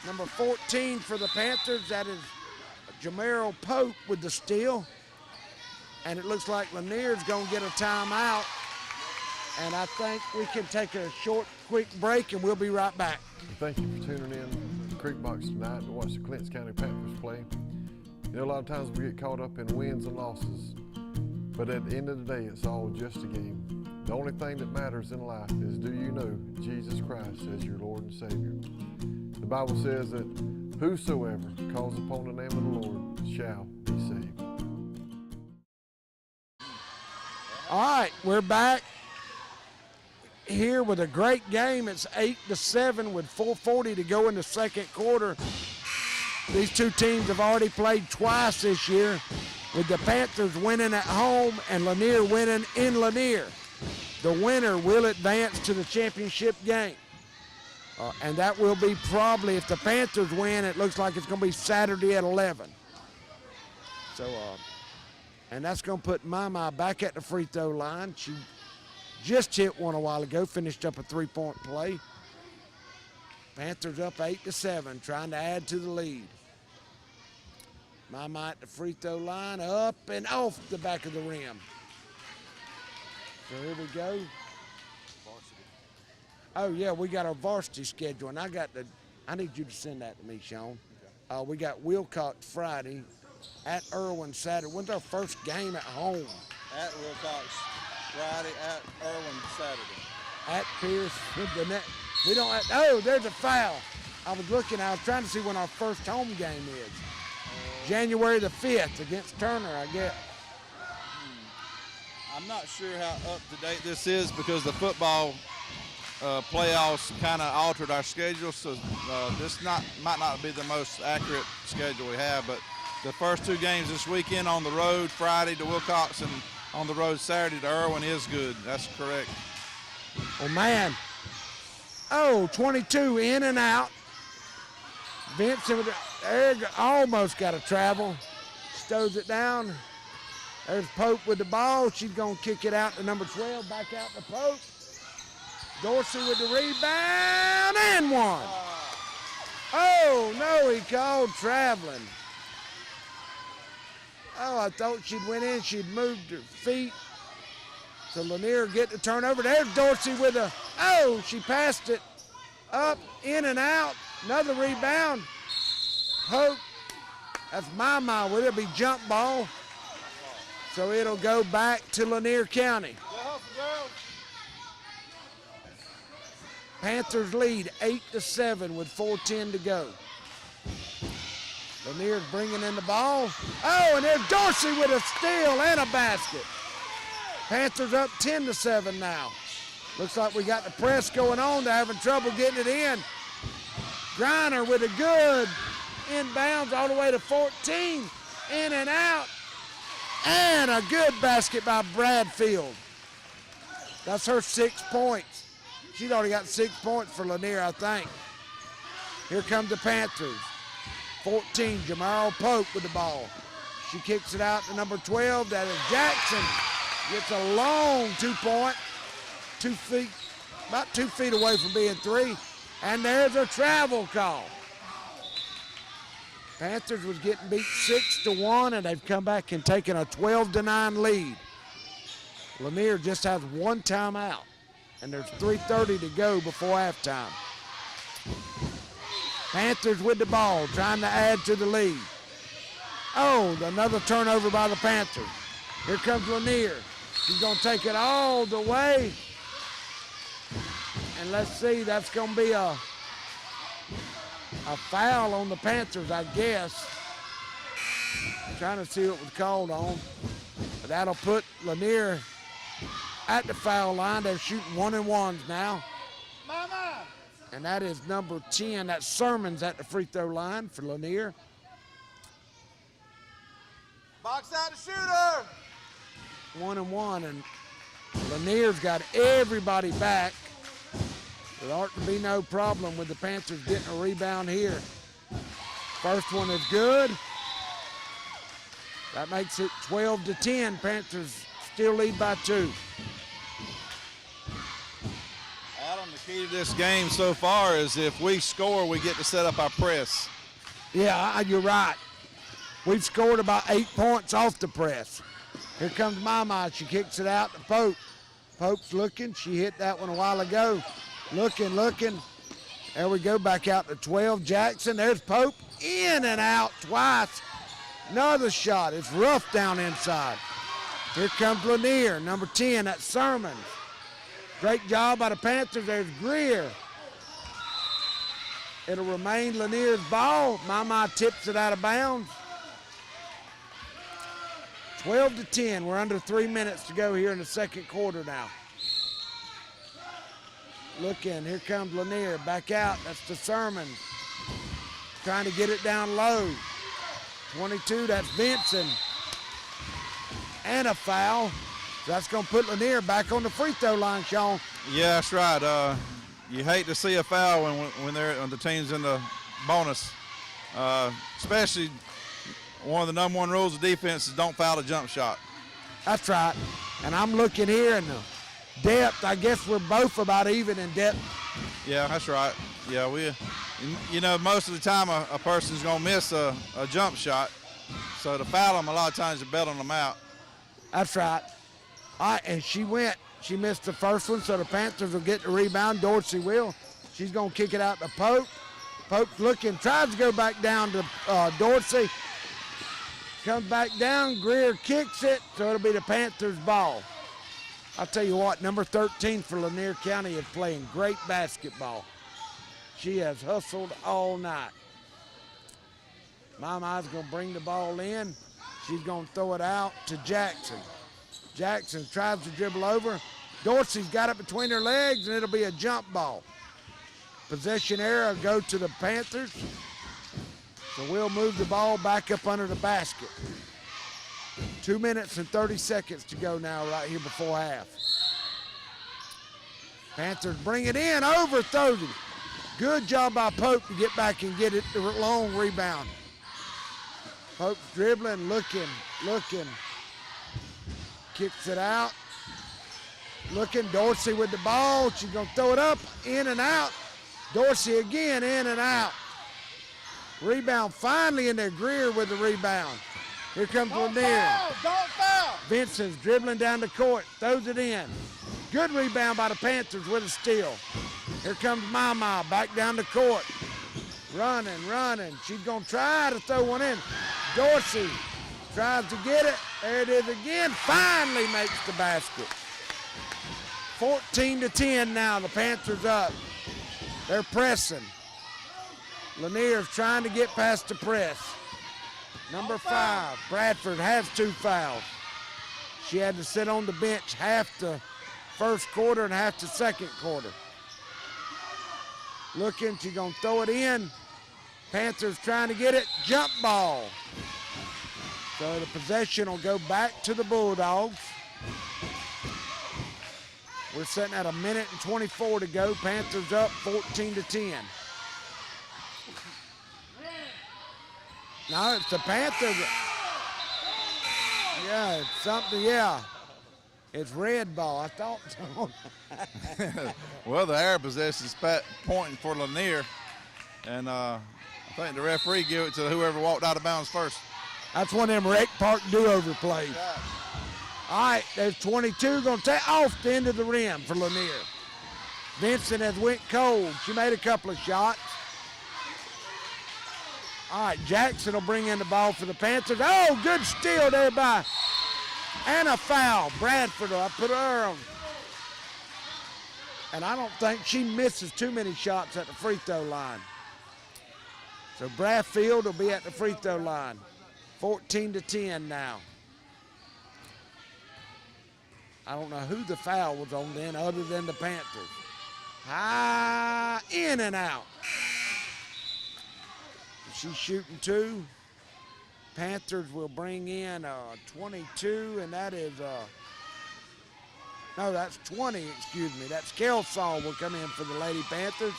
Number 14 for the Panthers, that is Jamero Pope with the steal. And it looks like Lanier's going to get a timeout. And I think we can take a short, quick break, and we'll be right back. Thank you for tuning in to CreekBox tonight to watch the Clinch County Panthers play. You know, a lot of times we get caught up in wins and losses, but at the end of the day, it's all just a game. The only thing that matters in life is, do you know Jesus Christ as your Lord and Savior? The Bible says that whosoever calls upon the name of the Lord shall be saved. All right, we're back here with a great game. It's 8-7 with 4:40 to go in the second quarter. These two teams have already played twice this year, with the Panthers winning at home and Lanier winning in Lanier. The winner will advance to the championship game. And that will be probably, if the Panthers win, it looks like it's going to be Saturday at 11. So, and that's going to put Mama back at the free throw line. She just hit one a while ago, finished up a three-point play. Panthers up 8-7, trying to add to the lead. Mama at the free throw line, up and off the back of the rim. So here we go. Oh yeah, we got our varsity schedule, and I need you to send that to me, Sean. We got Wilcox Friday, at Irwin Saturday. When's our first game at home? At Wilcox Friday, at Irwin Saturday. At Pierce with the net. We don't have, oh, there's a foul. I was trying to see when our first home game is. January the 5th against Turner, I guess. I'm not sure how up to date this is because the football playoffs kind of altered our schedule, so this might not be the most accurate schedule we have, but the first two games this weekend on the road, Friday to Wilcox and on the road Saturday to Irwin, is good. That's correct. Oh, man. Oh, 22 in and out. Vincent almost got a travel. Stows it down. There's Pope with the ball. She's going to kick it out to number 12. Back out to Pope. Dorsey with the rebound and one. Oh, no, he called traveling. Oh, I thought she'd went in. She'd moved her feet. So Lanier get the turnover. There's Dorsey with she passed it up, in and out. Another rebound. Pope. That's Mama. Will it be jump ball? So it'll go back to Lanier County. Panthers lead 8-7 with 4:10 to go. Lanier's bringing in the ball. Oh, and there's Dorsey with a steal and a basket. Panthers up 10-7 now. Looks like we got the press going on. They're having trouble getting it in. Griner with a good inbounds all the way to 14. In and out. And a good basket by Bradfield. That's her 6 points. She's already got 6 points for Lanier, I think. Here come the Panthers. 14, Jamaro Pope with the ball. She kicks it out to number 12. That is Jackson. Gets a long 2-point. 2 feet, about 2 feet away from being 3. And there's a travel call. Panthers was getting beat 6-1, and they've come back and taken a 12-9 lead. Lanier just has 1 timeout, and there's 3:30 to go before halftime. Panthers with the ball, trying to add to the lead. Oh, another turnover by the Panthers. Here comes Lanier. She's going to take it all the way. And let's see, that's going to be a foul on the Panthers, I guess. I'm trying to see what was called on. But that'll put Lanier at the foul line. They're shooting 1-and-1s now. And that is number 10. That's Sermons at the free throw line for Lanier. Box out the shooter. 1-and-1, and Lanier's got everybody back. There ought to be no problem with the Panthers getting a rebound here. First one is good. That makes it 12-10. Panthers still lead by 2. Adam, the key to this game so far is if we score, we get to set up our press. Yeah, you're right. We've scored about 8 points off the press. Here comes Mama. She kicks it out to Pope. Pope's looking. She hit that one a while ago. Looking. There we go, back out to 12. Jackson, there's Pope. In and out twice. Another shot. It's rough down inside. Here comes Lanier, number 10. That's Sermons. Great job by the Panthers. There's Greer. It'll remain Lanier's ball. Mama tips it out of bounds. 12-10. We're under 3 minutes to go here in the second quarter now. Looking, here comes Lanier, back out, that's the Sermons. Trying to get it down low. 22, that's Vincent. And a foul. So that's gonna put Lanier back on the free throw line, Sean. Yeah, that's right. You hate to see a foul when the team's in the bonus. Especially one of the number 1 rules of defense is don't foul a jump shot. That's right. And I'm looking here in the depth. I guess we're both about even in depth. Yeah, that's right. Yeah, most of the time a person's going to miss a jump shot. So to foul them, a lot of times you're bailing them out. That's right. All right, and she missed the first one, so the Panthers will get the rebound. Dorsey will. She's going to kick it out to Pope. Pope's looking, tries to go back down to Dorsey. Comes back down, Greer kicks it, so it'll be the Panthers' ball. I'll tell you what, number 13 for Lanier County is playing great basketball. She has hustled all night. Mama's gonna bring the ball in. She's gonna throw it out to Jackson. Jackson tries to dribble over. Dorsey's got it between her legs, and it'll be a jump ball. Possession error go to the Panthers. So we'll move the ball back up under the basket. 2 minutes and 30 seconds to go now right here before half. Panthers bring it in, overthrows it. Good job by Pope to get back and get it, the long rebound. Pope's dribbling, looking. Kicks it out. Looking, Dorsey with the ball. She's gonna throw it up, in and out. Dorsey again, in and out. Rebound finally in there. Greer with the rebound. Here comes Lanier. Don't foul. Vincent's dribbling down the court, throws it in. Good rebound by the Panthers with a steal. Here comes Mama back down the court. Running. She's gonna try to throw one in. Dorsey tries to get it. There it is again. Finally makes the basket. 14-10 now. The Panthers up. They're pressing. Lanier's trying to get past the press. Number 5, Bradford has 2 fouls. She had to sit on the bench half the first quarter and half the second quarter. Looking, she's gonna throw it in. Panthers trying to get it, jump ball. So the possession will go back to the Bulldogs. We're sitting at 1:24 to go. Panthers up 14-10. No, it's the Panthers. Yeah, it's something, yeah. It's red ball, I thought so. Well, the air possession is pointing for Lanier. And I think the referee gave it to whoever walked out of bounds first. That's one of them rec park do-over plays. Yeah. All right, there's 22 going to take off the end of the rim for Lanier. Vincent has went cold. She made a couple of shots. All right, Jackson will bring in the ball for the Panthers. Oh, good steal there by, and a foul. Bradford, I put her on. And I don't think she misses too many shots at the free throw line. So Bradfield will be at the free throw line. 14-10 now. I don't know who the foul was on then other than the Panthers. High, in and out. She's shooting 2. Panthers will bring in 22, and that is, no, that's 20, excuse me. That's Kelsall will come in for the Lady Panthers.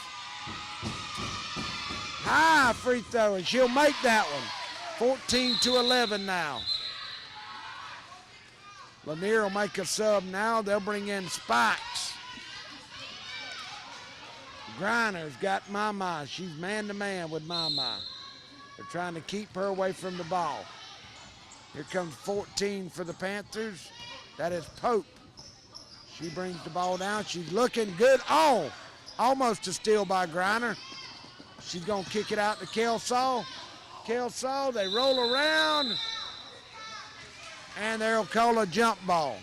High free throw, and she'll make that one. 14-11 now. Lanier will make a sub now. They'll bring in Spikes. Griner's got Mama. She's man-to-man with Mama. They're trying to keep her away from the ball. Here comes 14 for the Panthers. That is Pope. She brings the ball down. She's looking good. Oh, almost a steal by Griner. She's going to kick it out to Kelsall. Kelsall, they roll around. And they'll call a jump ball.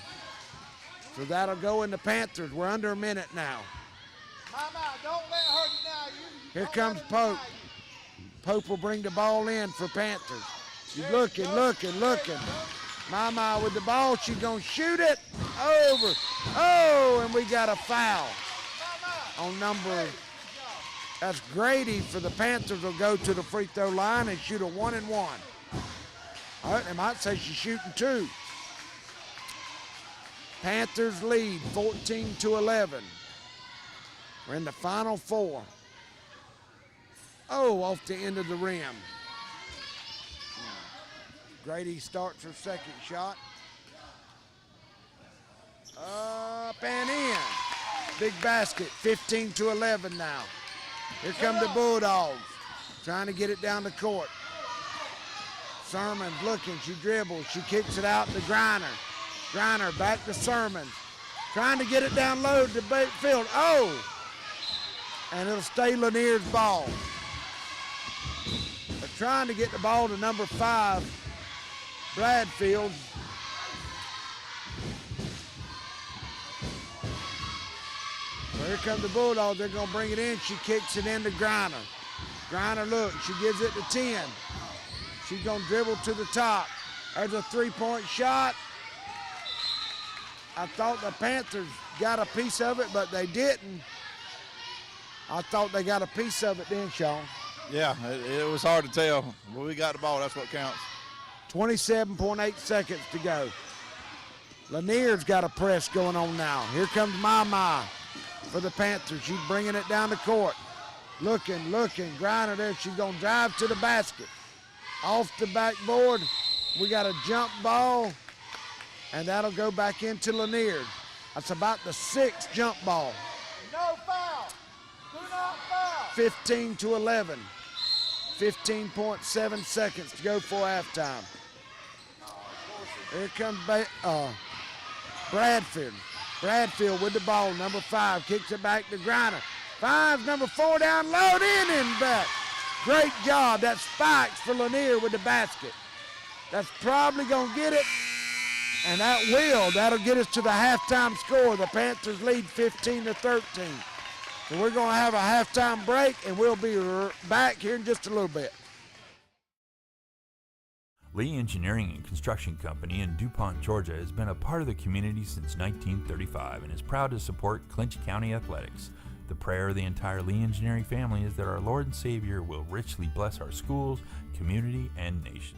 So that'll go in the Panthers. We're under a minute now. Mama, don't let her deny you. Here comes Pope. Pope will bring the ball in for Panthers. She's looking. Mama with the ball. She's going to shoot it over. Oh, and we got a foul on number. That's Grady for the Panthers. Will go to the free throw line and shoot a 1-and-1. All right, they might say she's shooting 2. Panthers lead 14-11. We're in the final 4. Oh, off the end of the rim. Grady starts her second shot. Up and in. Big basket, 15-11 now. Here come the Bulldogs, trying to get it down the court. Sermon's looking, she dribbles, she kicks it out to Griner. Griner back to Sermon, trying to get it down low to Bakefield. Oh! And it'll stay Lanier's ball. They're trying to get the ball to number 5, Bradfield. So here come the Bulldogs, they're gonna bring it in. She kicks it into Griner. Griner, look, she gives it to 10. She's gonna dribble to the top. There's a 3-point shot. I thought the Panthers got a piece of it, but they didn't. I thought they got a piece of it then, Sean. Yeah, it was hard to tell. When we got the ball, that's what counts. 27.8 seconds to go. Lanier's got a press going on now. Here comes Mama for the Panthers. She's bringing it down the court. Looking. Griner there. She's going to drive to the basket. Off the backboard. We got a jump ball, and that'll go back into Lanier. That's about the 6th jump ball. No foul. Do not foul. 15-11. 15.7 seconds to go for halftime. Here comes Bradfield. Bradfield with the ball, number 5, kicks it back to Griner. 5, number 4 down low, in and back. Great job. That's Spikes for Lanier with the basket. That's probably going to get it, and that'll get us to the halftime score. The Panthers lead 15-13. So we're going to have a halftime break, and we'll be back here in just a little bit. Lee Engineering and Construction Company in DuPont, Georgia has been a part of the community since 1935 and is proud to support Clinch County athletics. The prayer of the entire Lee Engineering family is that our Lord and Savior will richly bless our schools, community, and nation.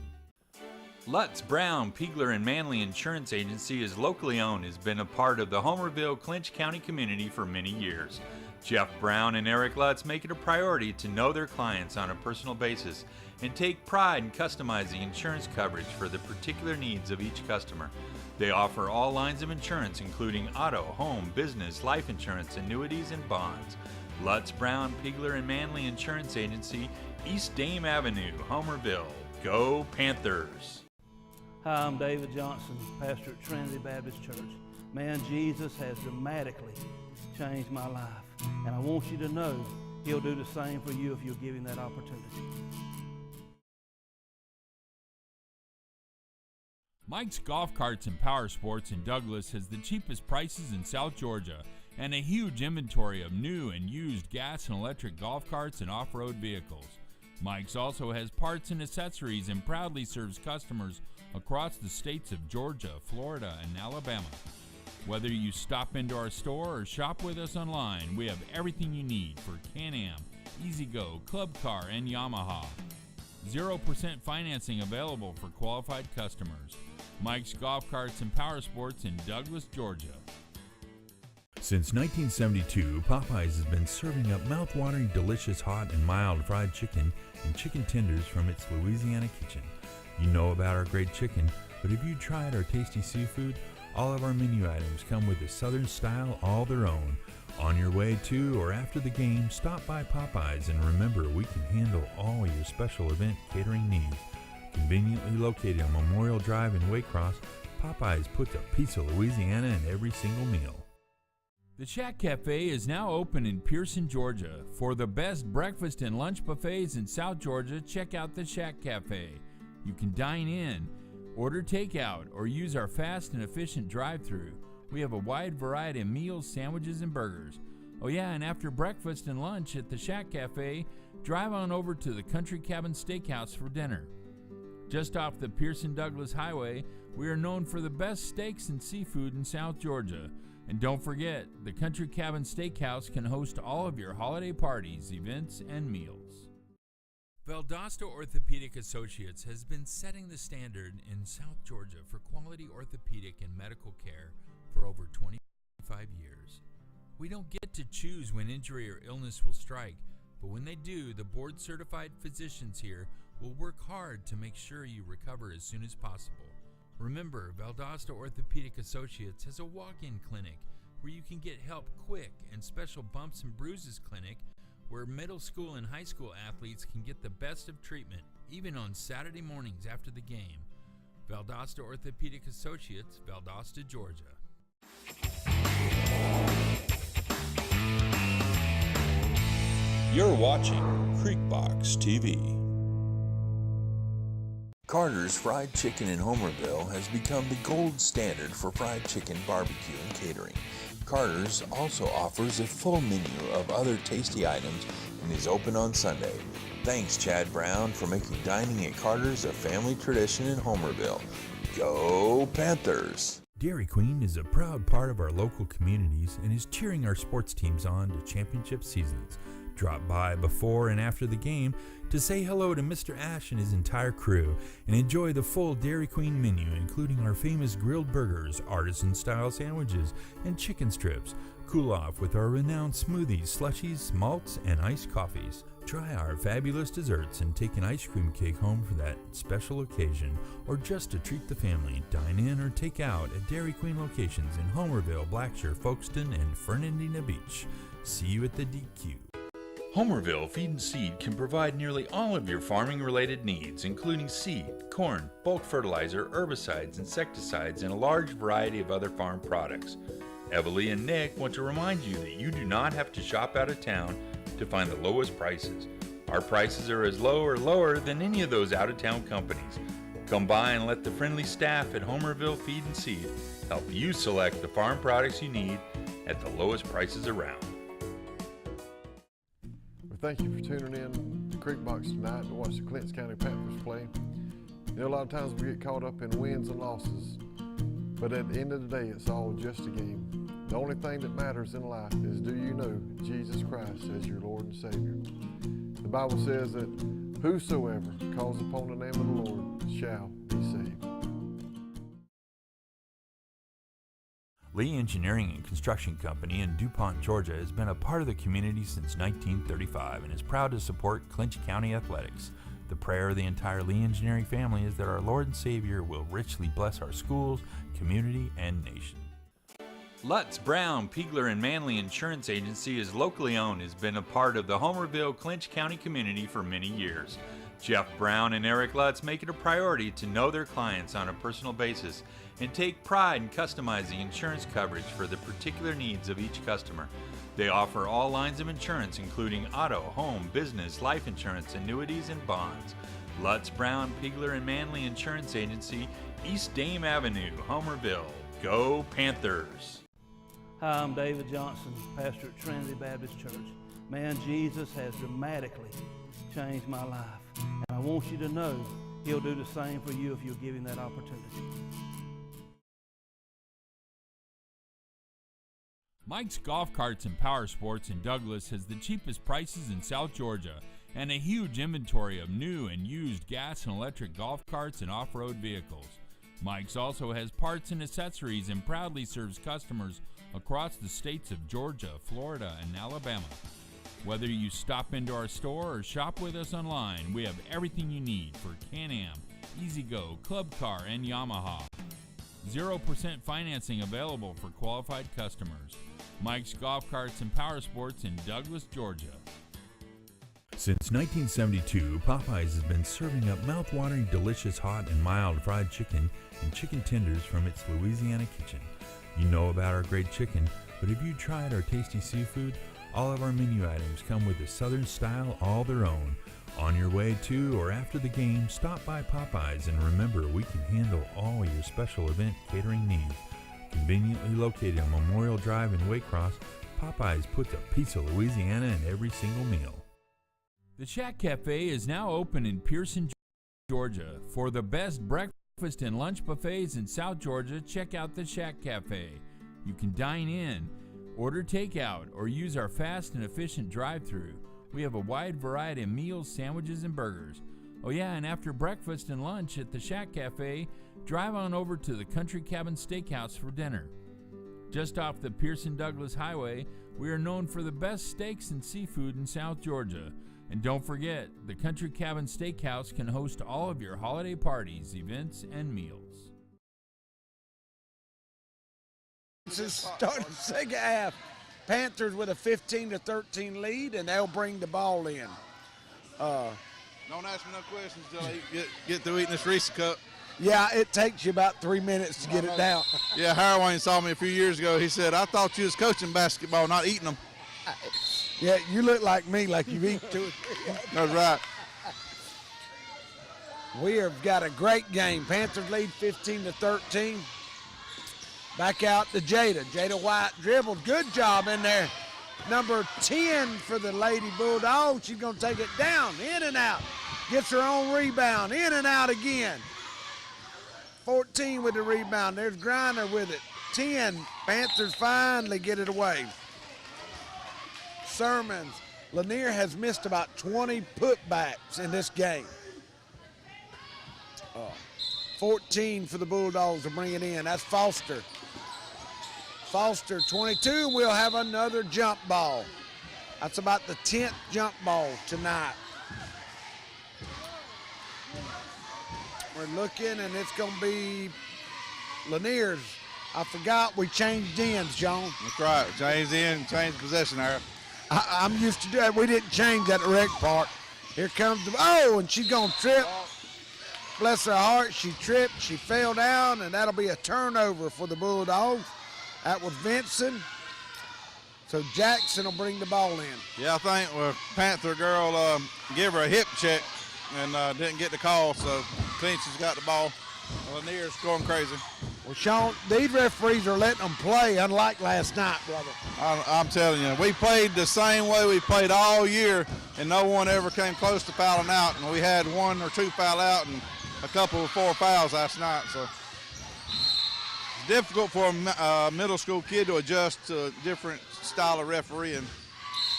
Lutz, Brown, Piegler, and Manley Insurance Agency is locally owned, has been a part of the Homerville, Clinch County community for many years. Jeff Brown and Eric Lutz make it a priority to know their clients on a personal basis and take pride in customizing insurance coverage for the particular needs of each customer. They offer all lines of insurance, including auto, home, business, life insurance, annuities, and bonds. Lutz, Brown, Piegler, and Manley Insurance Agency, East Dame Avenue, Homerville. Go Panthers! Hi, I'm David Johnson, pastor at Trinity Baptist Church. Man, Jesus has dramatically changed my life. And I want you to know he'll do the same for you if you'll give him that opportunity. Mike's Golf Carts and Power Sports in Douglas has the cheapest prices in South Georgia and a huge inventory of new and used gas and electric golf carts and off-road vehicles. Mike's also has parts and accessories and proudly serves customers across the states of Georgia, Florida, and Alabama. Whether you stop into our store or shop with us online, we have everything you need for Can-Am, E-Z-Go, Club Car, and Yamaha. 0% financing available for qualified customers. Mike's Golf Carts and Power Sports in Douglas, Georgia. Since 1972, Popeyes has been serving up mouth-watering, delicious, hot, and mild fried chicken and chicken tenders from its Louisiana kitchen. You know about our great chicken, but have you tried our tasty seafood? All of our menu items come with a Southern style all their own. On your way to or after the game, stop by Popeyes and remember we can handle all your special event catering needs. Conveniently located on Memorial Drive in Waycross, Popeyes puts a piece of Louisiana in every single meal. The Shack Cafe is now open in Pearson, Georgia. For the best breakfast and lunch buffets in South Georgia, check out the Shack Cafe. You can dine in, order takeout, or use our fast and efficient drive-thru. We have a wide variety of meals, sandwiches, and burgers. Oh yeah, and after breakfast and lunch at the Shack Cafe, drive on over to the Country Cabin Steakhouse for dinner. Just off the Pearson-Douglas Highway, we are known for the best steaks and seafood in South Georgia. And don't forget, the Country Cabin Steakhouse can host all of your holiday parties, events, and meals. Valdosta Orthopedic Associates has been setting the standard in South Georgia for quality orthopedic and medical care for over 25 years. We don't get to choose when injury or illness will strike, but when they do, the board-certified physicians here will work hard to make sure you recover as soon as possible. Remember, Valdosta Orthopedic Associates has a walk-in clinic where you can get help quick, and special bumps and bruises clinic where middle school and high school athletes can get the best of treatment, even on Saturday mornings after the game. Valdosta Orthopedic Associates, Valdosta, Georgia. You're watching CreekboxTV. TV. Carter's Fried Chicken in Homerville has become the gold standard for fried chicken barbecue and catering. Carter's also offers a full menu of other tasty items and is open on Sunday. Thanks, Chad Brown, for making dining at Carter's a family tradition in Homerville. Go Panthers! Dairy Queen is a proud part of our local communities and is cheering our sports teams on to championship seasons. Drop by before and after the game to say hello to Mr. Ash and his entire crew and enjoy the full Dairy Queen menu, including our famous grilled burgers, artisan-style sandwiches, and chicken strips. Cool off with our renowned smoothies, slushies, malts, and iced coffees. Try our fabulous desserts and take an ice cream cake home for that special occasion, or just to treat the family. Dine in or take out at Dairy Queen locations in Homerville, Blackshear, Folkestone, and Fernandina Beach. See you at the DQ. Homerville Feed and Seed can provide nearly all of your farming-related needs, including seed, corn, bulk fertilizer, herbicides, insecticides, and a large variety of other farm products. Evalie and Nick want to remind you that you do not have to shop out of town to find the lowest prices. Our prices are as low or lower than any of those out-of-town companies. Come by and let the friendly staff at Homerville Feed and Seed help you select the farm products you need at the lowest prices around. Thank you for tuning in to Creekbox tonight to watch the Clinch County Panthers play. You know, a lot of times we get caught up in wins and losses, but at the end of the day, it's all just a game. The only thing that matters in life is, do you know Jesus Christ as your Lord and Savior? The Bible says that whosoever calls upon the name of the Lord shall be saved. Lee Engineering and Construction Company in DuPont, Georgia has been a part of the community since 1935 and is proud to support Clinch County athletics. The prayer of the entire Lee Engineering family is that our Lord and Savior will richly bless our schools, community, and nation. Lutz, Brown, Piegler, and Manley Insurance Agency is locally owned and has been a part of the Homerville, Clinch County community for many years. Jeff Brown and Eric Lutz make it a priority to know their clients on a personal basis and take pride in customizing insurance coverage for the particular needs of each customer. They offer all lines of insurance, including auto, home, business, life insurance, annuities, and bonds. Lutz, Brown, Piegler, and Manley Insurance Agency, East Dame Avenue, Homerville. Go Panthers! Hi, I'm David Johnson, pastor at Trinity Baptist Church. Man, Jesus has dramatically changed my life. And I want you to know he'll do the same for you if you'll give him that opportunity. Mike's Golf Carts and Power Sports in Douglas has the cheapest prices in South Georgia and a huge inventory of new and used gas and electric golf carts and off-road vehicles. Mike's also has parts and accessories and proudly serves customers across the states of Georgia, Florida, and Alabama. Whether you stop into our store or shop with us online, we have everything you need for Can-Am, E-Z-Go, Club Car, and Yamaha. 0% financing available for qualified customers. Mike's Golf Carts and Power Sports in Douglas, Georgia. Since 1972, Popeyes has been serving up mouth-watering, delicious, hot, and mild fried chicken and chicken tenders from its Louisiana kitchen. You know about our great chicken, but have you tried our tasty seafood? All of our menu items come with a Southern style all their own. On your way to or after the game, stop by Popeyes and remember we can handle all your special event catering needs. Conveniently located on Memorial Drive in Waycross, Popeyes puts a piece of Louisiana in every single meal. The Shack Cafe is now open in Pearson, Georgia. For the best breakfast and lunch buffets in South Georgia, check out the Shack Cafe. You can dine in, order takeout, or use our fast and efficient drive-thru. We have a wide variety of meals, sandwiches, and burgers. Oh yeah, and after breakfast and lunch at the Shack Cafe, drive on over to the Country Cabin Steakhouse for dinner. Just off the Pearson-Douglas Highway, we are known for the best steaks and seafood in South Georgia. And don't forget, the Country Cabin Steakhouse can host all of your holiday parties, events, and meals. This is starting the second half. Panthers with a 15-13 lead, and they'll bring the ball in. Don't ask me no questions until I get through eating this Reese cup. Yeah, it takes you about 3 minutes to get it down. Yeah, Harwayne saw me a few years ago. He said, I thought you was coaching basketball, not eating them. Yeah, you look like me, like you eat to it. That's right. We have got a great game. Panthers lead 15-13. Back out to Jada. Jada White dribbled. Good job in there. Number 10 for the Lady Bulldogs. She's going to take it down, in and out. Gets her own rebound, in and out again. 14 with the rebound. There's Griner with it. 10. Panthers finally get it away. Sermons. Lanier has missed about 20 putbacks in this game. 14 for the Bulldogs to bring it in. That's Foster. Foster, 22, we'll have another jump ball. That's about the 10th jump ball tonight. We're looking, and it's going to be Lanier's. I forgot we changed ends, John. That's right. Changed in, changed possession there. I'm used to that. We didn't change at the rec park. Here comes the, oh, and she's going to trip. Bless her heart, she tripped, she fell down, and that'll be a turnover for the Bulldogs. That was Vincent. So Jackson will bring the ball in. Yeah, I think Panther girl gave her a hip check and didn't get the call, so Clinch has got the ball. Lanier's going crazy. Well, Sean, these referees are letting them play, unlike last night, brother. I'm telling you, we played the same way we played all year, and no one ever came close to fouling out. And we had 1 or 2 foul out and a couple of 4 fouls last night. So it's difficult for a middle school kid to adjust to a different style of refereeing.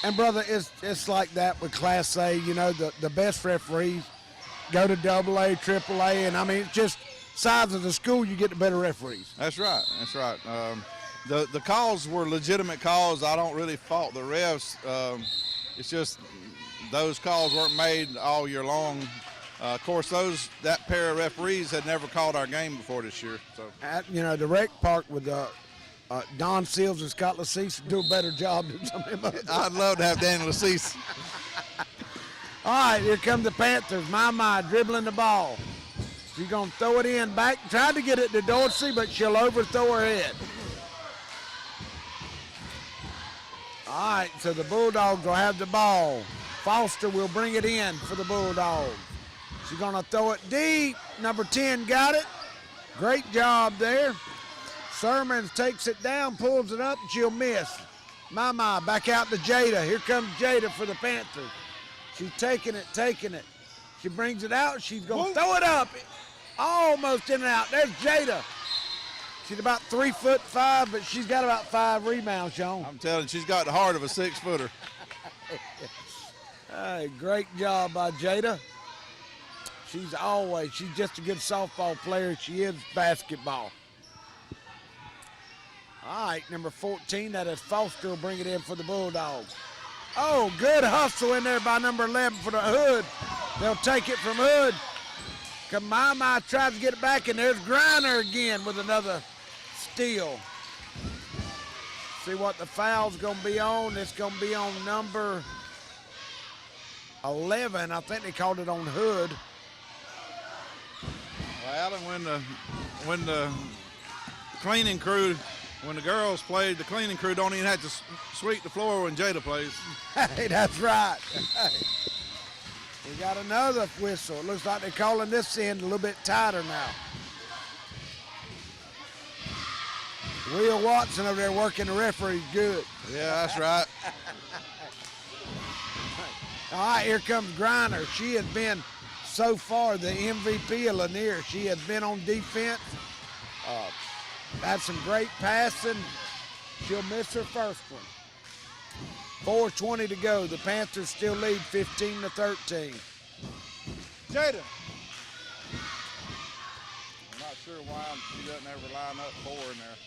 And, brother, it's like that with Class A. You know, the best referees go to AA, AAA, and, I mean, it's just size of the school, you get the better referees. That's right. That's right. The calls were legitimate calls. I don't really fault the refs. It's just those calls weren't made all year long. Of course, that pair of referees had never called our game before this year. So, you know, the rec park with Don Seals and Scott Lacease do a better job than some of them. I'd love to have Daniel Lacease. All right, here come the Panthers. My dribbling the ball. She's going to throw it in back. Tried to get it to Dorsey, but she'll overthrow her head. All right, so the Bulldogs will have the ball. Foster will bring it in for the Bulldogs. She's going to throw it deep. Number 10 got it. Great job there. Sermons takes it down, pulls it up, and she'll miss. Mama back out to Jada. Here comes Jada for the Panthers. She's taking it. She brings it out. She's going to throw it up. Almost in and out. There's Jada. She's about 3'5", but she's got about 5 rebounds, Sean. I'm telling you, she's got the heart of a 6-footer. Hey, great job by Jada. She's just a good softball player. She is basketball. All right, number 14, that is Foster, will bring it in for the Bulldogs. Oh, good hustle in there by number 11 for the Hood. They'll take it from Hood. Kamama tries to get it back, and there's Griner again with another steal. See what the foul's going to be on. It's going to be on number 11. I think they called it on Hood. Well, when the cleaning crew, when the girls played, the cleaning crew don't even have to sweep the floor when Jada plays. Hey, that's right. We got another whistle. It looks like they're calling this end a little bit tighter now. Will Watson over there working the referee good. Yeah, that's right. All right, here comes Griner. She has been, so far, the MVP of Lanier. She has been on defense. Had some great passing. She'll miss her first one. 4:20 to go. The Panthers still lead 15-13. Jada. I'm not sure why she doesn't ever line up 4 in there.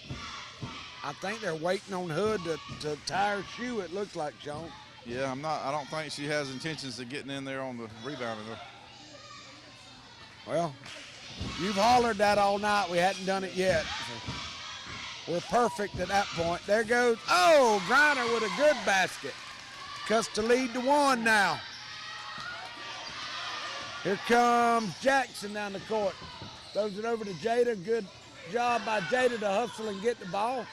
I think they're waiting on Hood to tie her shoe, it looks like, Sean. Yeah, I don't think she has intentions of getting in there on the rebounding though. Well, you've hollered that all night. We hadn't done it yet. We're perfect at that point. There goes, oh, Griner with a good basket. Cuts to lead to 1 now. Here comes Jackson down the court. Throws it over to Jada. Good job by Jada to hustle and get the ball.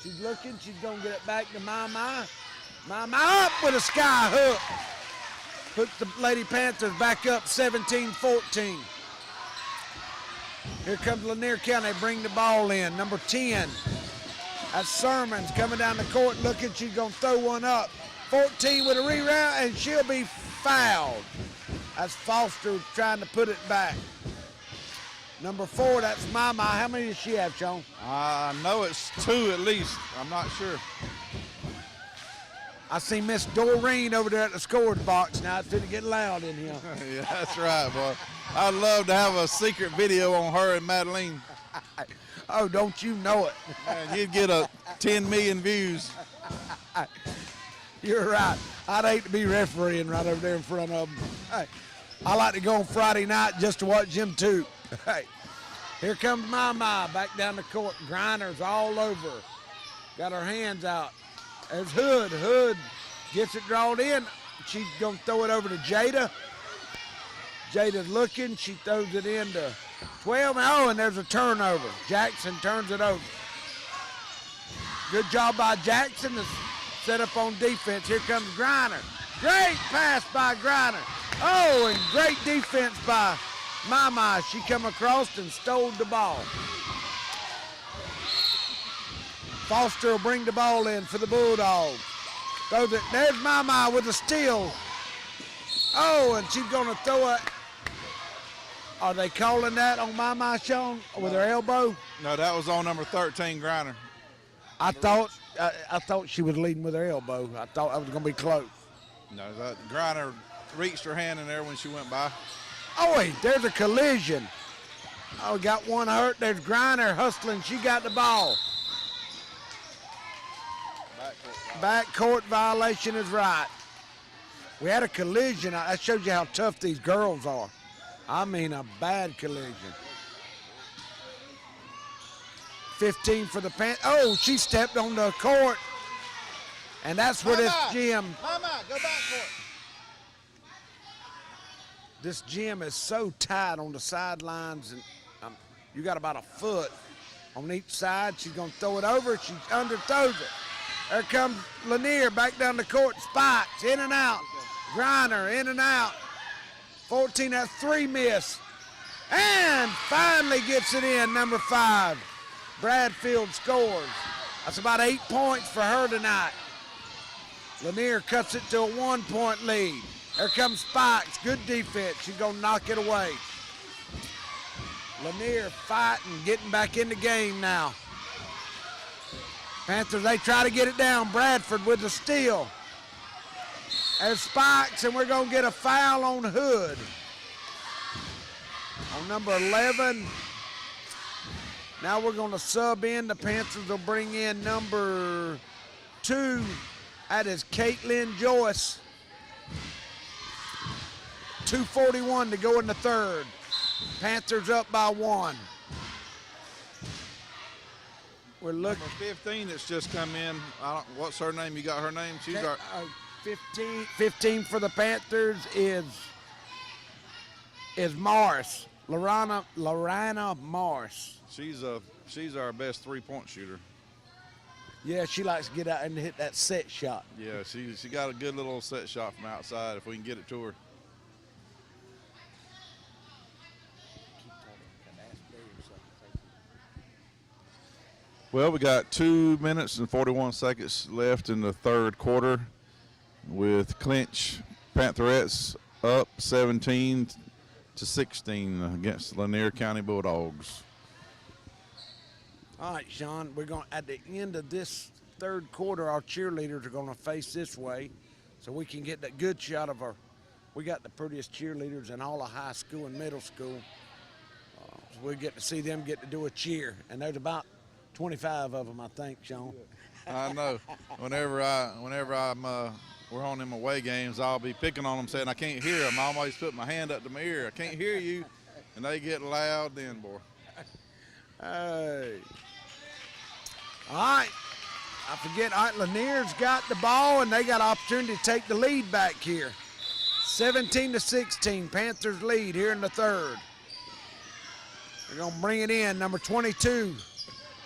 She's looking. She's going to get it back to Mama. Mama up with a sky hook. Puts the Lady Panthers back up 17-14. Here comes Lanier County. They bring the ball in. Number 10. That's Sermons coming down the court looking. She's going to throw one up. 14 with a reround, and she'll be fouled. That's Foster trying to put it back. Number 4, that's Mama. How many does she have, Sean? I know it's 2 at least. I'm not sure. I see Miss Doreen over there at the scores box now. It's going to get loud in here. Yeah, that's right, boy. I'd love to have a secret video on her and Madeline. Oh, don't you know it. Man, you'd get 10 million views. You're right. I'd hate to be refereeing right over there in front of them. Hey, I like to go on Friday night just to watch them too. Hey, here comes Mama back down the court. Griner's all over. Got her hands out. There's Hood. Hood gets it drawn in. She's going to throw it over to Jada. Jada's looking. She throws it into 12. Oh, and there's a turnover. Jackson turns it over. Good job by Jackson to set up on defense. Here comes Griner. Great pass by Griner. Oh, and great defense by Mama. She come across and stole the ball. Foster will bring the ball in for the Bulldogs. Throws it. There's Mama with a steal. Oh, and she's going to throw it. Are they calling that on Mama, Sean, with her elbow? No, that was on number 13, Griner. I thought she was leading with her elbow. I thought I was going to be close. No, that Griner reached her hand in there when she went by. Oh, wait, there's a collision. Oh, we got one hurt. There's Griner hustling. She got the ball. Backcourt violation is right. We had a collision. That shows you how tough these girls are. I mean, a bad collision. 15 for the Panthers. Oh, she stepped on the court. And that's where this gym. Mama, go back for it. This gym is so tight on the sidelines, and you got about a foot on each side. She's going to throw it over. She underthrows it. There comes Lanier back down the court. Spikes in and out. Griner in and out. 14, that's 3 miss. And finally gets it in, number 5. Bradfield scores. That's about 8 points for her tonight. Lanier cuts it to a 1-point lead. Here comes Spikes, good defense. She's gonna knock it away. Lanier fighting, getting back in the game now. Panthers, they try to get it down. Bradford with the steal. There's Spikes, and we're gonna get a foul on Hood. On number 11. Now we're gonna sub in. The Panthers will bring in number 2. That is Caitlin Joyce. 2:41 to go in the third. Panthers up by 1. We're looking. Number 15 that's just come in. What's her name? You got her name? She's our 15 for the Panthers is Morris. Lorana Morris. She's our best 3-point shooter. Yeah, she likes to get out and hit that set shot. Yeah, she got a good little set shot from outside if we can get it to her. Well, we got 2 minutes and 41 seconds left in the third quarter with Clinch Pantherettes up 17-16 against Lanier County Bulldogs. All right, Sean, we're going at the end of this third quarter, our cheerleaders are going to face this way so we can get that good shot of our. We got the prettiest cheerleaders in all of high school and middle school. So we get to see them get to do a cheer, and there's about 25 of them, I think, Sean. I know. Whenever we're on them away games, I'll be picking on them saying I can't hear them. I always put my hand up to my ear. I can't hear you, and they get loud then, boy. Hey. All right. I forget, all right, Lanier's got the ball, and they got an opportunity to take the lead back here. 17-16, Panthers lead here in the third. They're going to bring it in, number 22.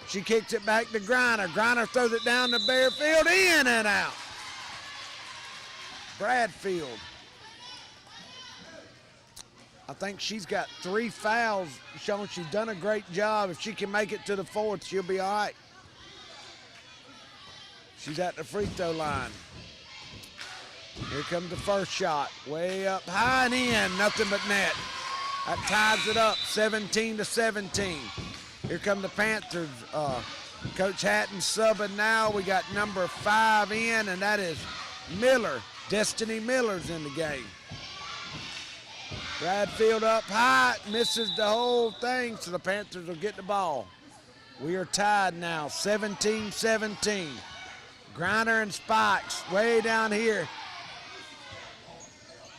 She kicks it back to Griner. Griner throws it down to Bearfield, in and out. Bradfield. I think she's got 3 fouls. Sean, she's done a great job. If she can make it to the fourth, she'll be all right. She's at the free throw line. Here comes the first shot. Way up high and in, nothing but net. That ties it up, 17-17. Here come the Panthers. Coach Hatton subbing now. We got number 5 in, and that is Miller. Destiny Miller's in the game. Bradfield up high, misses the whole thing, so the Panthers will get the ball. We are tied now, 17-17. Griner and Spikes way down here.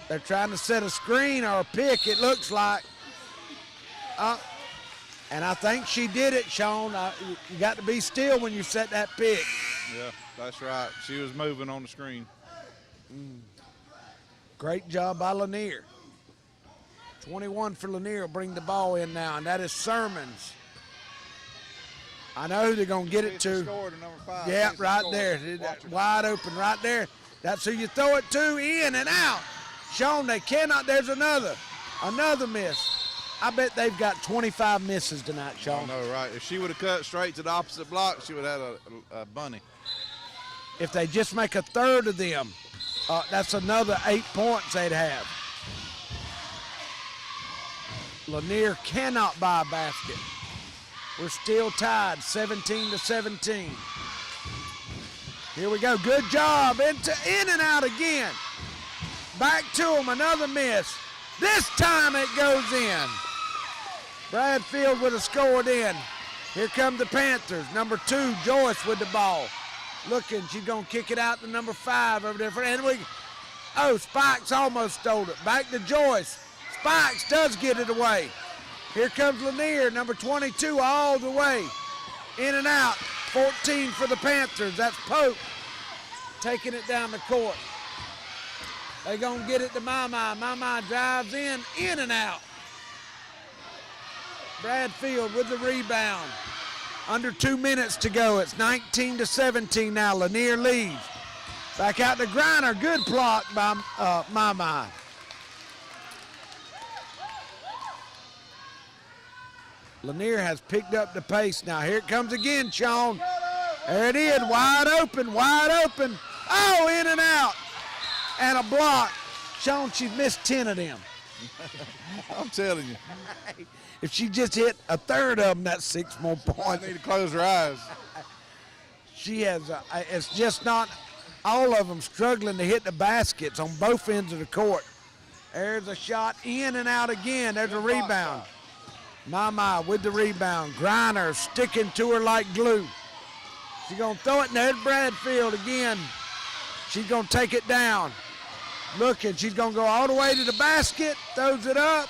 They're trying to set a screen or a pick, it looks like. And I think she did it, Sean. You got to be still when you set that pick. Yeah, that's right. She was moving on the screen. Great job by Lanier. 21 for Lanier will bring the ball in now, and that is Sermons. I know who they're going to get it to. Scored to number 5. Yeah, right there. Wide open right there. That's who you throw it to, in and out. Sean, they cannot. There's another miss. I bet they've got 25 misses tonight, Sean. I know, right? If she would have cut straight to the opposite block, she would have had a bunny. If they just make a third of them, that's another 8 points they'd have. Lanier cannot buy a basket. We're still tied, 17-17. Here we go, good job, in and out again. Back to him, another miss. This time it goes in. Bradfield would have scored in. Here come the Panthers. Number 2, Joyce with the ball. Looking, she's gonna kick it out to number 5 over there. And Spikes almost stole it. Back to Joyce. Spikes does get it away. Here comes Lanier, number 22, all the way. In and out, 14 for the Panthers. That's Pope taking it down the court. They're going to get it to Mama. Mama drives in and out. Bradfield with the rebound. Under 2 minutes to go. It's 19-17 now. Lanier leads. Back out to Griner. Good block by Mama. Lanier has picked up the pace now. Here it comes again, Sean. There it is, wide open, wide open. Oh, in and out. And a block. Sean, she's missed 10 of them. I'm telling you. If she just hit a third of them, that's 6 more points. I need to close her eyes. She has, it's just not all of them struggling to hit the baskets on both ends of the court. There's a shot in and out again. There's a rebound. My, with the rebound. Griner sticking to her like glue. She's going to throw it, and there's Bradfield again. She's going to take it down. Looking, she's going to go all the way to the basket, throws it up.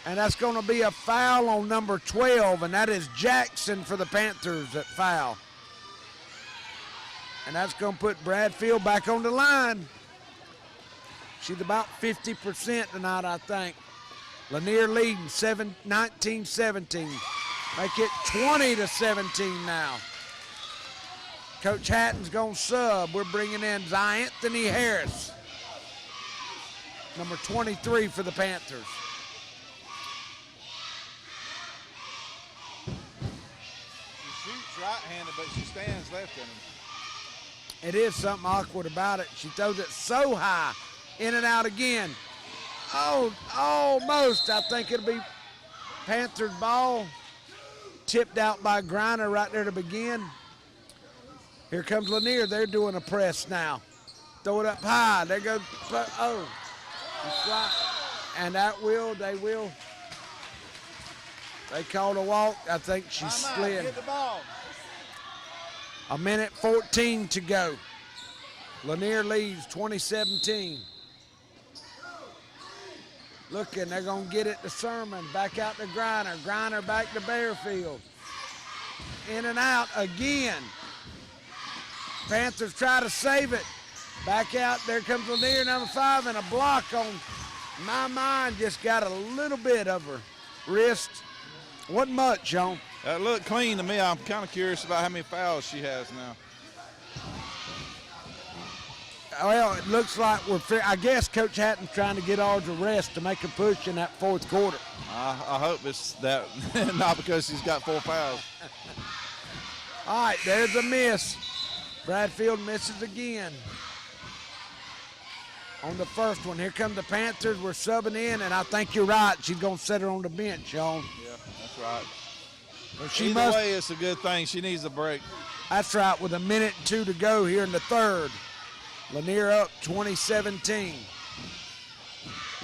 And that's going to be a foul on number 12, and that is Jackson for the Panthers at foul. And that's going to put Bradfield back on the line. She's about 50% tonight, I think. Lanier leading 19-17. Make it 20-17 now. Coach Hatton's going to sub. We're bringing in Anthony Harris, number 23 for the Panthers. She shoots right-handed, but she stands left-handed. It is something awkward about it. She throws it so high, in and out again. Oh, almost. I think it'll be Panthers ball. Tipped out by Griner right there to begin. Here comes Lanier. They're doing a press now. Throw it up high. There goes, oh. And that they called a walk. I think she slid. Get the ball. 1:14 to go. Lanier leads 20-17. Looking, they're going to get it to Sermon. Back out to Griner. Griner back to Bearfield. In and out again. Panthers try to save it. Back out. There comes Lanier, number 5, and a block on my mind. Just got a little bit of her wrist. Wasn't much, Sean. That looked clean to me. I'm kind of curious about how many fouls she has now. Well, it looks like I guess Coach Hatton's trying to get ours a rest to make a push in that fourth quarter. I hope it's that, not because she's got 4 fouls. All right, there's a miss. Bradfield misses again. On the first one, here come the Panthers. We're subbing in, and I think you're right. She's going to set her on the bench, Sean. Yeah, that's right. Well, Either way, it's a good thing. She needs a break. That's right, with 1:02 to go here in the third. Lanier up 20-17.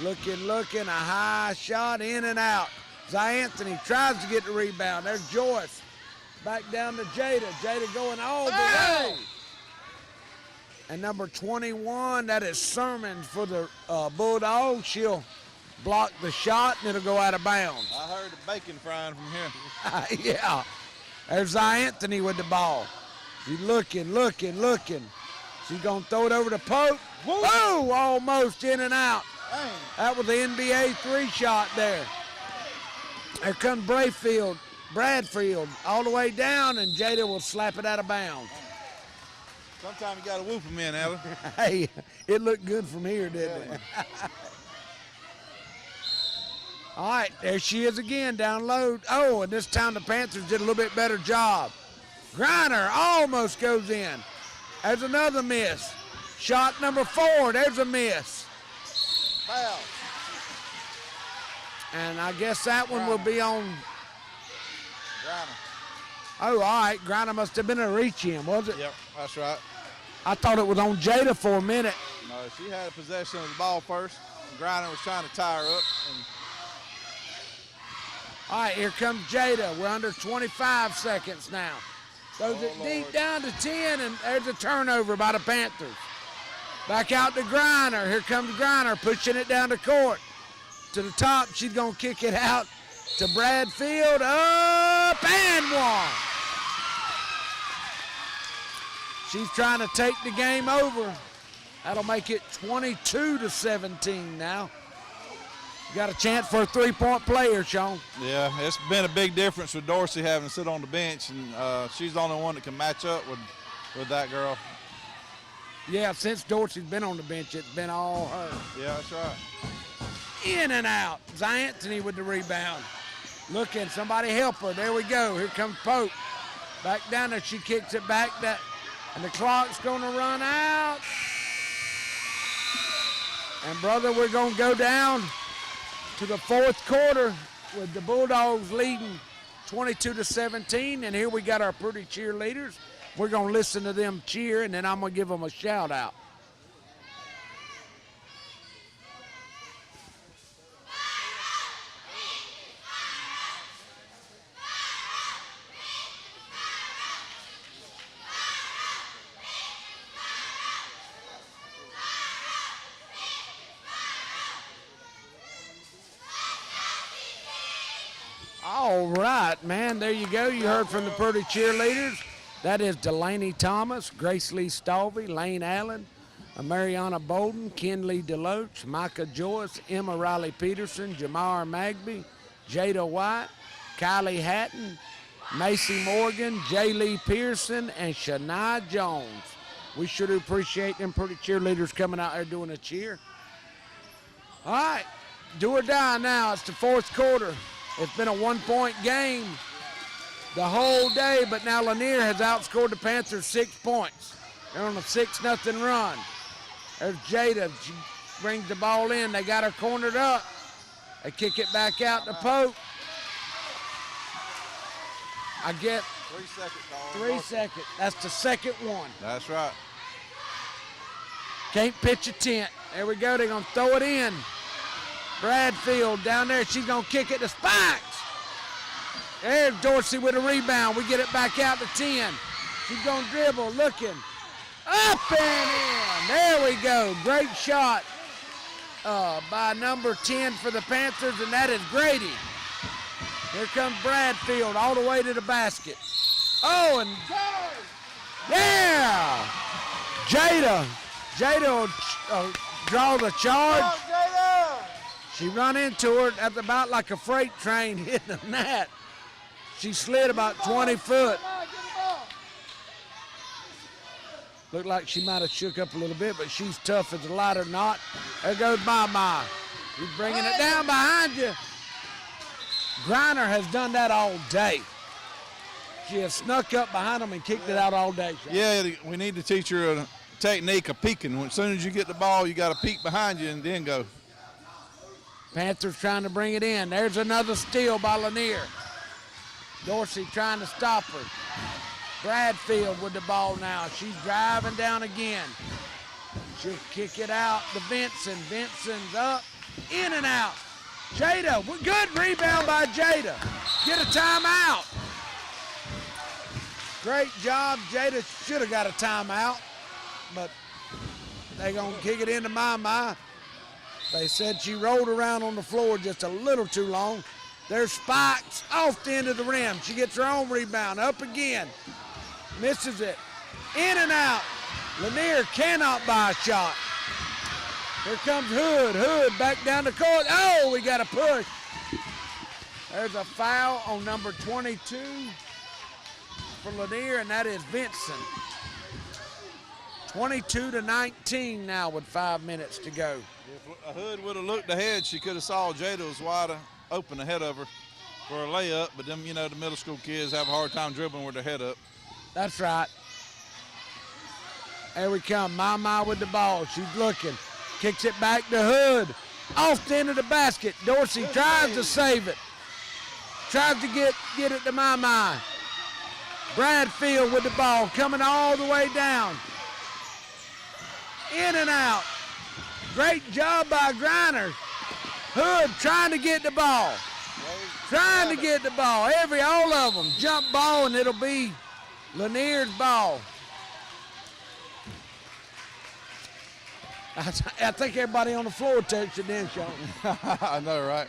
Looking, a high shot in and out. Anthony tries to get the rebound. There's Joyce. Back down to Jada. Jada going all the way. And number 21, that is Sermon for the Bulldogs. She'll block the shot, and it'll go out of bounds. I heard the bacon frying from here. Yeah. There's Anthony with the ball. She's looking. She's going to throw it over to Pope. Whoa, almost in and out. Dang. That was the NBA 3 shot there. There comes Bradfield all the way down, and Jada will slap it out of bounds. Sometimes you got to whoop them in, Alan. Hey, it looked good from here, didn't it? All right, there she is again, down low. Oh, and this time the Panthers did a little bit better job. Griner almost goes in. There's another miss. Shot number 4, there's a miss. Foul. And I guess that one will be on. Griner. Oh, all right, Griner must have been a reach in, was it? Yep, that's right. I thought it was on Jada for a minute. No, she had a possession of the ball first. Griner was trying to tie her up. All right, here comes Jada. We're under 25 seconds now. Throws it deep down to 10, and there's a turnover by the Panthers. Back out to Griner. Here comes Griner pushing it down the court. To the top, she's going to kick it out to Bradfield. Up and one. She's trying to take the game over. That'll make it 22-17 now. Got a chance for a 3-point player, Sean. Yeah, it's been a big difference with Dorsey having to sit on the bench, and she's the only one that can match up with that girl. Yeah, since Dorsey's been on the bench, it's been all her. Yeah, that's right. In and out. Anthony with the rebound. Looking, somebody help her. There we go. Here comes Pope. Back down there. She kicks it back. And the clock's going to run out. And, brother, we're going to go down to the fourth quarter with the Bulldogs leading 22-17. And here we got our pretty cheerleaders. We're going to listen to them cheer, and then I'm going to give them a shout-out. All right, man, there you go. You heard from the pretty cheerleaders. That is Delaney Thomas, Grace Lee Stalvey, Lane Allen, Mariana Bolden, Kenley Deloach, Micah Joyce, Emma Riley Peterson, Jamar Magby, Jada White, Kylie Hatton, Macy Morgan, J. Lee Pearson, and Shania Jones. We sure do appreciate them pretty cheerleaders coming out there doing a cheer. All right, do or die now. It's the fourth quarter. It's been a one-point game the whole day, but now Lanier has outscored the Panthers 6 points. They're on a 6-0 run. There's Jada. She brings the ball in. They got her cornered up. They kick it back out to Pope. I get 3 seconds, Colin. 3 seconds. That's the second one. That's right. Can't pitch a tent. There we go. They're going to throw it in. Bradfield down there. She's going to kick it to Spikes. There's Dorsey with a rebound. We get it back out to 10. She's going to dribble, looking. Up and in. There we go. Great shot by number 10 for the Panthers, and that is Grady. Here comes Bradfield all the way to the basket. Oh, and yeah! Jada will draw the charge. She run into her. That's about like a freight train hitting the net. She slid about 20 foot. Looked like she might have shook up a little bit, but she's tough as a lighter knot. There goes Mama. She's bringing it down behind you. Griner has done that all day. She has snuck up behind them and kicked it out all day. Yeah, we need to teach her a technique of peeking. As soon as you get the ball, you got to peek behind you and then go. Panthers trying to bring it in. There's another steal by Lanier. Dorsey trying to stop her. Bradfield with the ball now. She's driving down again. She'll kick it out to Vinson. Vinson's up, in and out. Jada, good rebound by Jada. Get a timeout. Great job. Jada should have got a timeout, but they're going to kick it into Mama. They said she rolled around on the floor just a little too long. There's Spikes off the end of the rim. She gets her own rebound. Up again. Misses it. In and out. Lanier cannot buy a shot. Here comes Hood. Hood back down the court. Oh, we got a push. There's a foul on number 22 for Lanier, and that is Vincent. 22-19 now with 5 minutes to go. If Hood would have looked ahead, she could have saw Jada was wide open ahead of her for a layup, but them, you know, the middle school kids have a hard time dribbling with their head up. That's right. There we come. Mama with the ball. She's looking. Kicks it back to Hood. Off the end of the basket. Dorsey tries to save it. Tries to get it to Mama. Bradfield with the ball. Coming all the way down. In and out. Great job by Griner. Hood trying to get the ball. Trying to get the ball. All of them. Jump ball, and it'll be Lanier's ball. I think everybody on the floor touched it in, Sean. I know, right?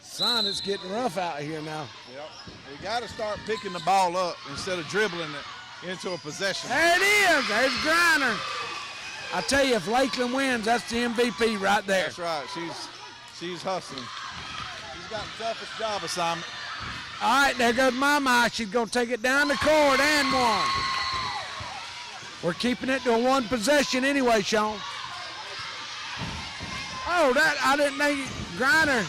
Son, it's getting rough out here now. Yep. You got to start picking the ball up instead of dribbling it into a possession. There it is. There's Griner. I tell you, if Lakeland wins, that's the MVP right there. That's right. She's hustling. She's got the toughest job assignment. All right, there goes Mama. She's going to take it down the court and one. We're keeping it to a one possession anyway, Sean. Oh, that I didn't think Griner.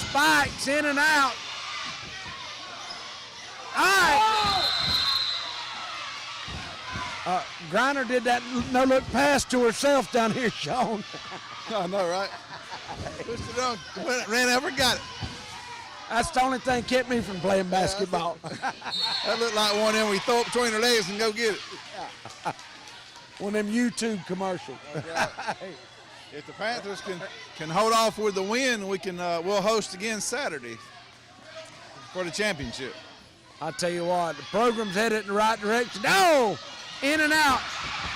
spikes, in and out. All right. Griner did that no-look pass to herself down here, Sean. I know, right? Pushed it on, ran over, got it. That's the only thing kept me from playing basketball. That looked like one of them we throw it between her legs and go get it. One of them YouTube commercials. If the Panthers can hold off with the win, we'll host again Saturday for the championship. I'll tell you what, the program's headed in the right direction. No! In and out.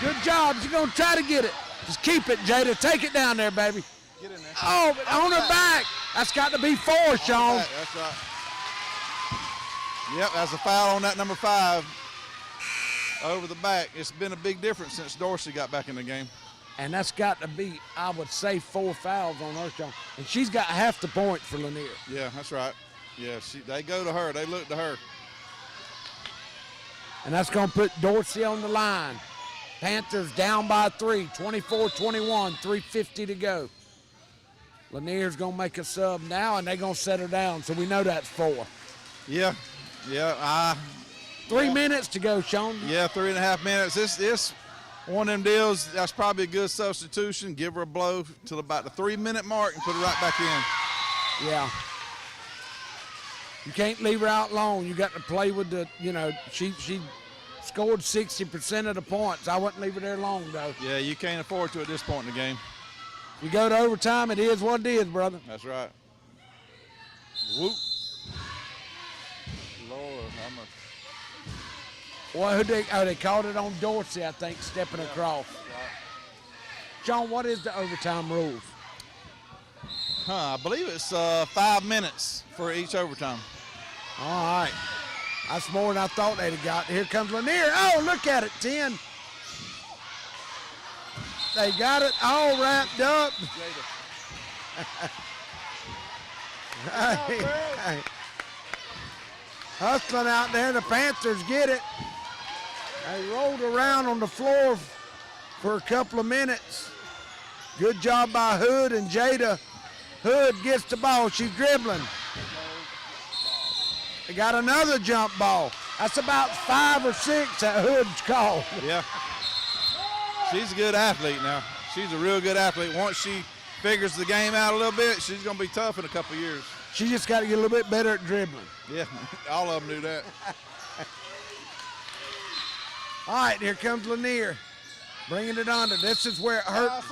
Good job. She's going to try to get it. Just keep it, Jada. Take it down there, baby. Get in there. Oh, but on her back. That's got to be 4, Sean. That's right. Yep, that's a foul on that number 5 over the back. It's been a big difference since Dorsey got back in the game. And that's got to be, I would say, 4 fouls on her, Sean. And she's got half the point for Lanier. Yeah, that's right. Yeah, they go to her. They look to her. And that's going to put Dorsey on the line. Panthers down by 3, 24-21, 3:50 to go. Lanier's going to make a sub now, and they're going to set her down, so we know that's 4. Yeah. 3 minutes to go, Sean. Yeah, 3.5 minutes. This one of them deals, that's probably a good substitution. Give her a blow till about the 3-minute mark and put her right back in. Yeah. You can't leave her out long. You got to play with the, she scored 60% of the points. I wouldn't leave her there long, though. Yeah, you can't afford to at this point in the game. You go to overtime, it is what it is, brother. That's right. Whoop. Lord, how much? Well, they called it on Dorsey, I think, stepping across. Right. John, what is the overtime rules? I believe it's 5 minutes for each overtime. All right. That's more than I thought they'd have got. Here comes Lanier. Oh, look at it, 10. They got it all wrapped up. Hey. Hustling out there. The Panthers get it. They rolled around on the floor for a couple of minutes. Good job by Hood and Jada. Hood gets the ball. She's dribbling. They got another jump ball. That's about 5 or 6 that Hood's called. Yeah. She's a good athlete now. She's a real good athlete. Once she figures the game out a little bit, she's going to be tough in a couple of years. She just got to get a little bit better at dribbling. Yeah, all of them do that. All right, here comes Lanier. Bringing it under. This is where it hurts.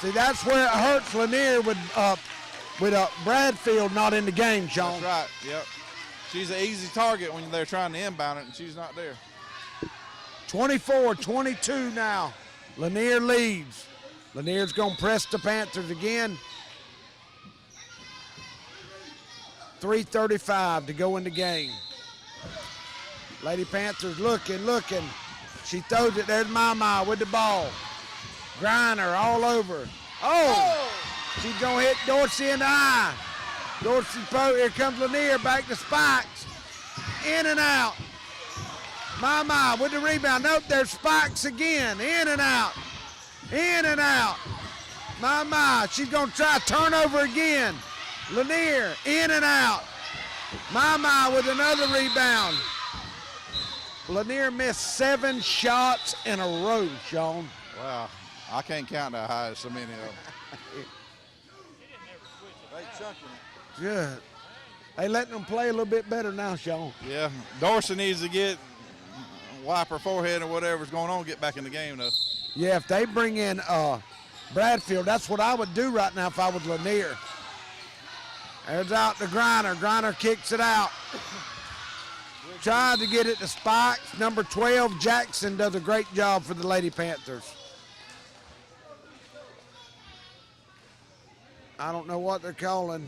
See, that's where it hurts Lanier with Bradfield not in the game, Sean. That's right, yep. She's an easy target when they're trying to inbound it, and she's not there. 24-22 now. Lanier leads. Lanier's going to press the Panthers again. 3:35 to go in the game. Lady Panthers looking. She throws it. There's Mama with the ball. Griner all over. Oh! She's going to hit Dorsey in the eye. Dorsey, here comes Lanier, back to Spikes. In and out. Mama with the rebound. Nope, there's Spikes again. In and out. In and out. Mama, she's going to try turnover again. Lanier, in and out. Mama with another rebound. Lanier missed 7 shots in a row, Sean. Wow, I can't count that high, so many of them. Good. They letting them play a little bit better now, Sean. Yeah, Dorsey needs to wipe her forehead or whatever's going on, get back in the game, though. Yeah, if they bring in Bradfield, that's what I would do right now if I was Lanier. There's out to Griner. Griner kicks it out. Tried to get it to Spikes. Number 12, Jackson, does a great job for the Lady Panthers. I don't know what they're calling.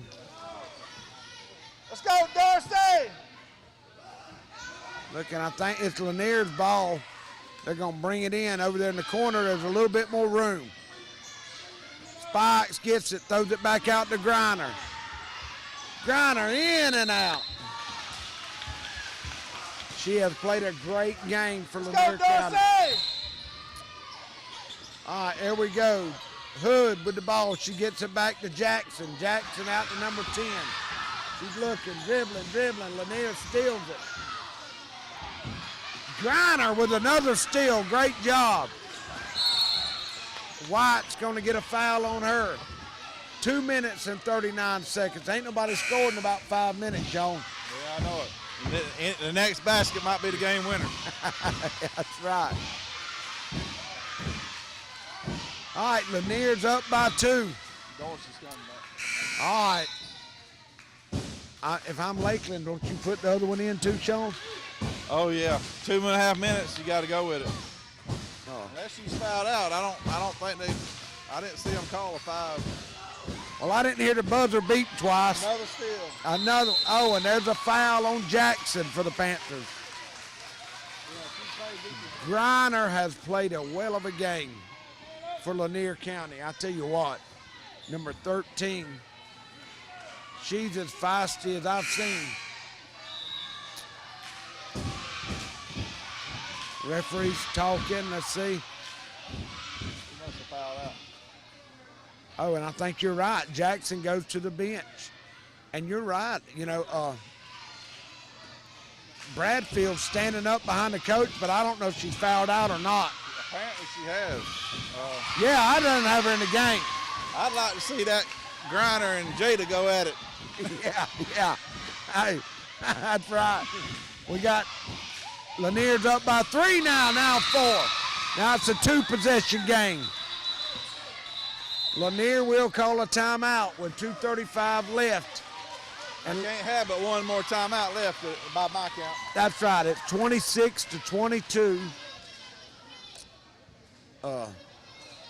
Let's go, Dorsey! Looking, I think it's Lanier's ball. They're going to bring it in. Over there in the corner, there's a little bit more room. Spikes gets it, throws it back out to Griner. Griner in and out. She has played a great game for Lanier County. Dorsey! All right, here we go. Hood with the ball. She gets it back to Jackson. Jackson out to number 10. She's looking, dribbling. Lanier steals it. Griner with another steal. Great job. White's going to get a foul on her. 2 minutes and 39 seconds. Ain't nobody scored in about 5 minutes, Sean. Yeah, I know it. The next basket might be the game winner. That's right. All right, Lanier's up by 2. Dorsey's coming back. All right. If I'm Lakeland, don't you put the other one in too, Sean? Oh yeah, 2.5 minutes. You got to go with it. Oh. Unless she's fouled out, I don't think they. I didn't see them call a 5. Well, I didn't hear the buzzer beep twice. Another steal. Another. Oh, and there's a foul on Jackson for the Panthers. Griner has played a well of a game for Lanier County. I tell you what, number 13. She's as feisty as I've seen. Referee's talking. Let's see. She must have fouled out. Oh, and I think you're right. Jackson goes to the bench. And you're right. You know, Bradfield's standing up behind the coach, but I don't know if she's fouled out or not. Apparently she has. Yeah, I don't have her in the game. I'd like to see that Griner and Jada go at it. Yeah. Hey, that's right. We got Lanier's up by 3 now 4. Now it's a 2-possession game. Lanier will call a timeout with 2:35 left. And can't have but one more timeout left by my count. That's right. It's 26-22.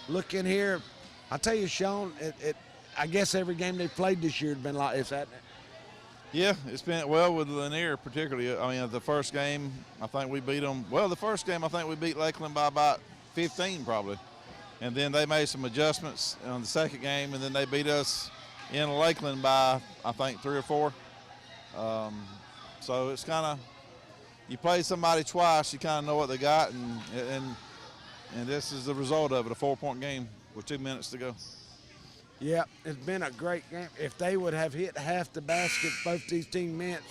Look in here. I tell you, Sean, I guess every game they've played this year has been like this, hasn't it? Yeah, it's been, well, with Lanier particularly. I mean, the first game, I think we beat them. Well, the first game, I think we beat Lakeland by about 15 probably. And then they made some adjustments on the second game, and then they beat us in Lakeland by, I think, 3 or 4. So it's kind of, you play somebody twice, you kind of know what they got, and this is the result of it, a 4-point game with 2 minutes to go. Yeah, it's been a great game. If they would have hit half the baskets both these team meant,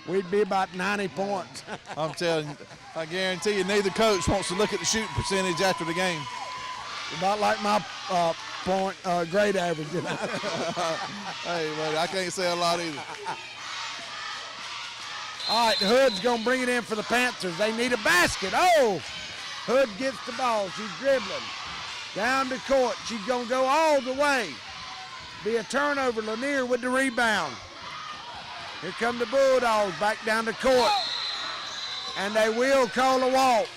we'd be about 90 points. I'm telling you, I guarantee you neither coach wants to look at the shooting percentage after the game. About like my grade average. You know? Hey, buddy, I can't say a lot either. All right, Hood's going to bring it in for the Panthers. They need a basket. Oh, Hood gets the ball. She's dribbling. Down the court. She's going to go all the way. Be a turnover. Lanier with the rebound. Here come the Bulldogs back down the court. And they will call a walk.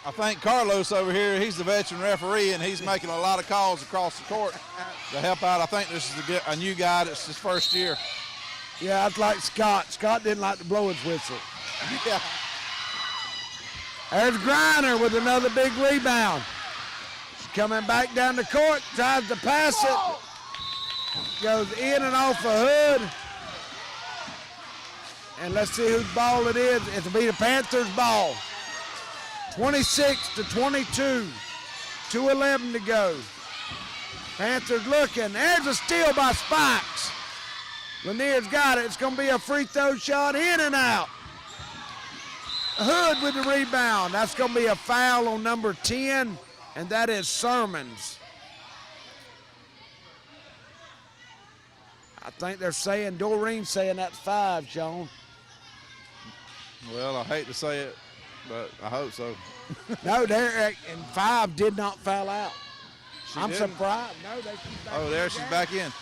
I think Carlos over here, he's the veteran referee, and he's making a lot of calls across the court to help out. I think this is a new guy that's his first year. Yeah, it's like Scott. Scott didn't like to blow his whistle. Yeah. There's Griner with another big rebound. She's coming back down the court, tries to pass it. Goes in and off a Hood. And let's see whose ball it is. It'll be the Panthers' ball. 26-22. 2:11 to go. Panthers looking. There's a steal by Spikes. Lanier's got it. It's going to be a free throw shot in and out. Hood with the rebound. That's going to be a foul on number 10, and that is Sermons. I think they're saying, Doreen's saying that's 5, Sean. Well, I hate to say it, but I hope so. No, and 5 did not foul out. I'm didn't? surprised. No, she's back Oh, there she's back in.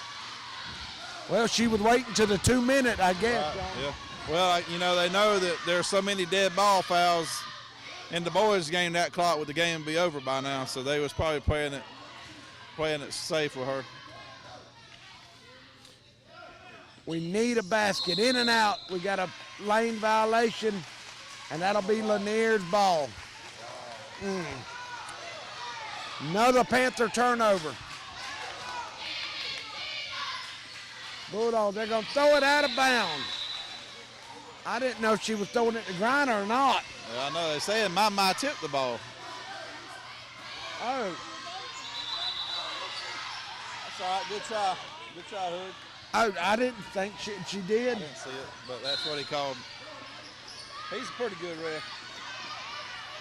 Well, she was waiting to the 2-minute, I guess. Right, yeah. Well, you know, they know that there's so many dead ball fouls in the boys' game, that clock with the game be over by now, so they was probably playing it safe with her. We need a basket in and out. We got a lane violation, and that'll be Lanier's ball. Another Panther turnover. Bulldogs, they're going to throw it out of bounds. I didn't know if she was throwing it to Griner or not. Well, I know they're saying my tipped the ball. Oh, That's all right. Good try. Good try, Hood. Oh, I didn't think she did. I didn't see it, but that's what he called. He's a pretty good ref.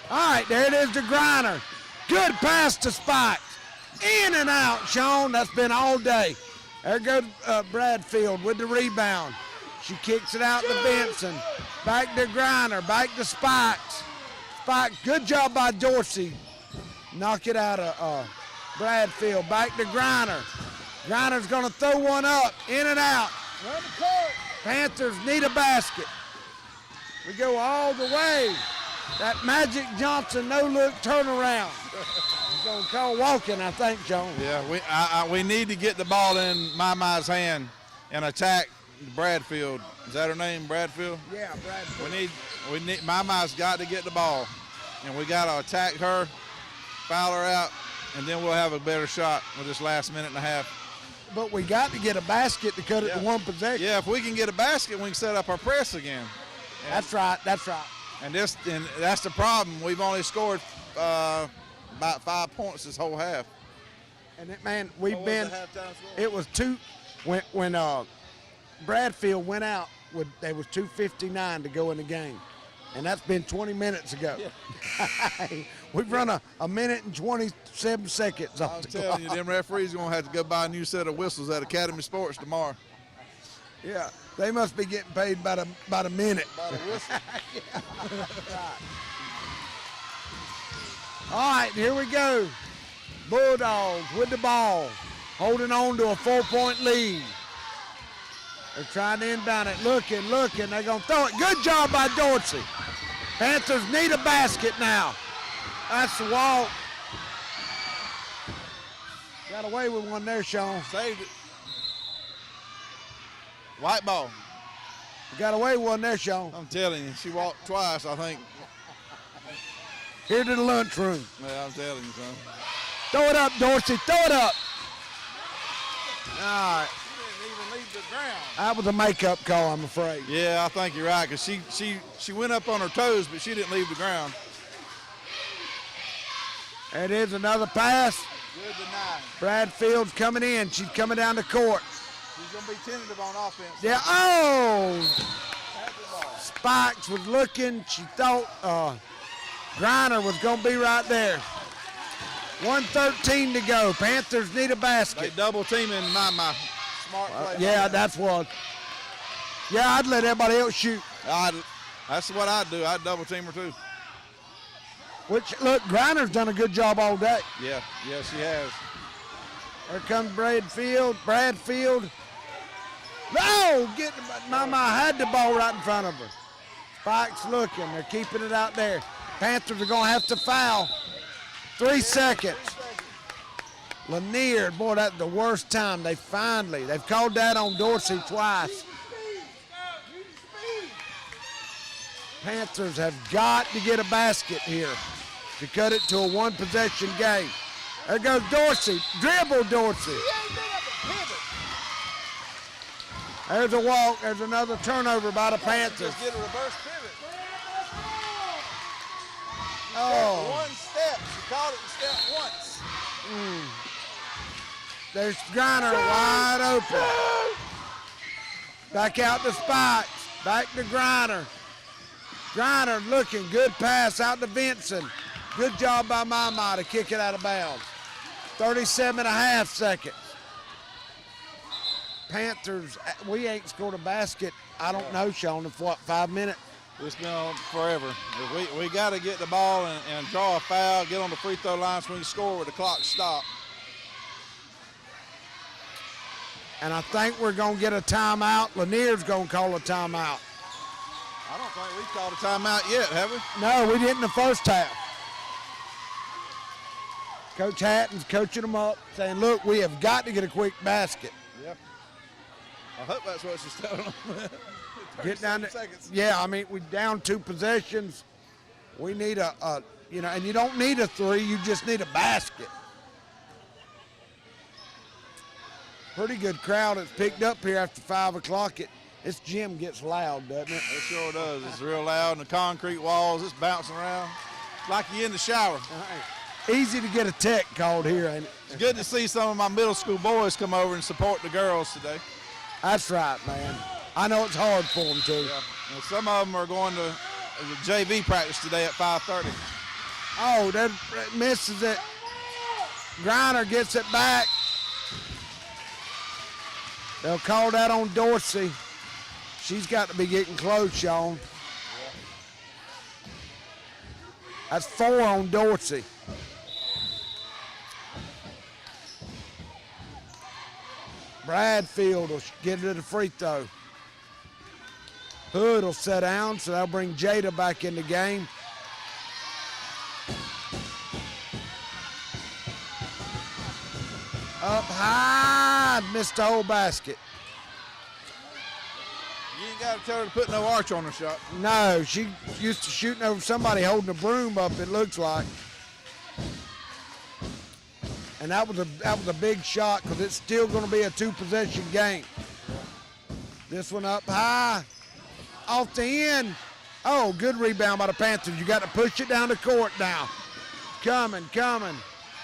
All right, there it is to Griner. Good pass to Spikes. In and out, Sean. That's been all day. There goes Bradfield with the rebound. She kicks it out to Benson. Back to Griner. Back to Spikes. Spikes, good job by Dorsey. Knock it out of Bradfield. Back to Griner. Griner's going to throw one up. In and out. Run the court. Panthers need a basket. We go all the way. That Magic Johnson no-look turnaround. He's going to call walking, I think, John. Yeah, we need to get the ball in Mama's hand and attack Bradfield. Is that her name, Bradfield? Yeah, Bradfield. We need Mama's got to get the ball, and we got to attack her, foul her out, and then we'll have a better shot with this last minute and a half. But we got to get a basket to cut it to one possession. Yeah, if we can get a basket, we can set up our press again. That's right. That's right. And that's the problem. We've only scored about 5 points this whole half. And man, we've What been. was the halftime score? It was two when Bradfield went out. There was 2:59 to go in the game, and that's been 20 minutes ago. Yeah. We've run a minute and 27 seconds off I'm the telling you, clock. them referees are gonna have to go buy a new set of whistles at Academy Sports tomorrow. Yeah, they must be getting paid by the minute. By the whistle. All right, here we go. Bulldogs with the ball, holding on to a 4-point lead. They're trying to inbound it, looking. They're going to throw it. Good job by Dorsey. Panthers need a basket now. That's the wall. Got away with one there, Sean. Saved it. White ball. Got away with one there, Sean. I'm telling you, she walked twice, I think. Here to the lunchroom. Yeah, I'm telling you, son. Throw it up, Dorsey. Throw it up. All right. She didn't even leave the ground. That was a makeup call, I'm afraid. Yeah, I think you're right, because she went up on her toes, but she didn't leave the ground. There it is, another pass. Good deny. Bradfield's coming in. She's coming down the court. She's going to be tentative on offense. Yeah, oh! Spikes was looking. She thought Griner was going to be right there. 1:13 to go. Panthers need a They basket. double teaming my Smart play. Yeah, that's what. Yeah, I'd let everybody else shoot. That's what I'd do. I'd double team her too. Which, look, Griner's done a good job all day. Yeah, she has. There comes Bradfield. No! Mama had the ball right in front of her. Spikes looking. They're keeping it out there. Panthers are going to have to foul. 3 seconds. Lanier, boy, that's the worst time. They've called that on Dorsey twice. Panthers have got to get a basket here to cut it to a one-possession game. There goes Dorsey. Dribble Dorsey. There's a walk. There's another turnover by the Panthers. Just get a reverse pivot. Oh. One step. She called it the step once. There's Griner wide open. Back out to Spikes. Back to Griner. Griner looking. Good pass out to Vinson. Good job by Mama to kick it out of bounds. 37.5 seconds. Panthers, we ain't scored a basket, I don't know, Sean, in what, 5 minutes? It's been on forever. We got to get the ball and draw a foul, get on the free throw line so we can score with the clock stopped. And I think we're going to get a timeout. Lanier's going to call a timeout. I don't think we've called a timeout yet, have we? No, we didn't in the first half. Coach Hatton's coaching them up, saying, look, we have got to get a quick basket. Yep. I hope that's what she's telling them. Get down there. Seconds. Yeah, I mean, we down 2 possessions. We need and you don't need a 3, you just need a basket. Pretty good crowd that's picked up here after 5 o'clock. This gym gets loud, doesn't it? It sure does. It's real loud, and the concrete walls, it's bouncing around. It's like you're in the shower. easy to get a tech called here, ain't it? It's good to see some of my middle school boys come over and support the girls today. That's right, man. I know it's hard for them, too. Yeah. And some of them are going to JV practice today at 5:30. Oh, that misses it. Griner gets it back. They'll call that on Dorsey. She's got to be getting close, Sean. That's 4 on Dorsey. Bradfield will get it to the free throw. Hood will set down, so that'll bring Jada back in the game. Up high, missed the whole basket. You ain't got to tell her to put no arch on her shot. No, she used to shooting over somebody holding a broom up, it looks like. And that was a big shot because it's still going to be a 2-possession game. This one up high, off the end. Oh, good rebound by the Panthers. You got to push it down the court now. Coming.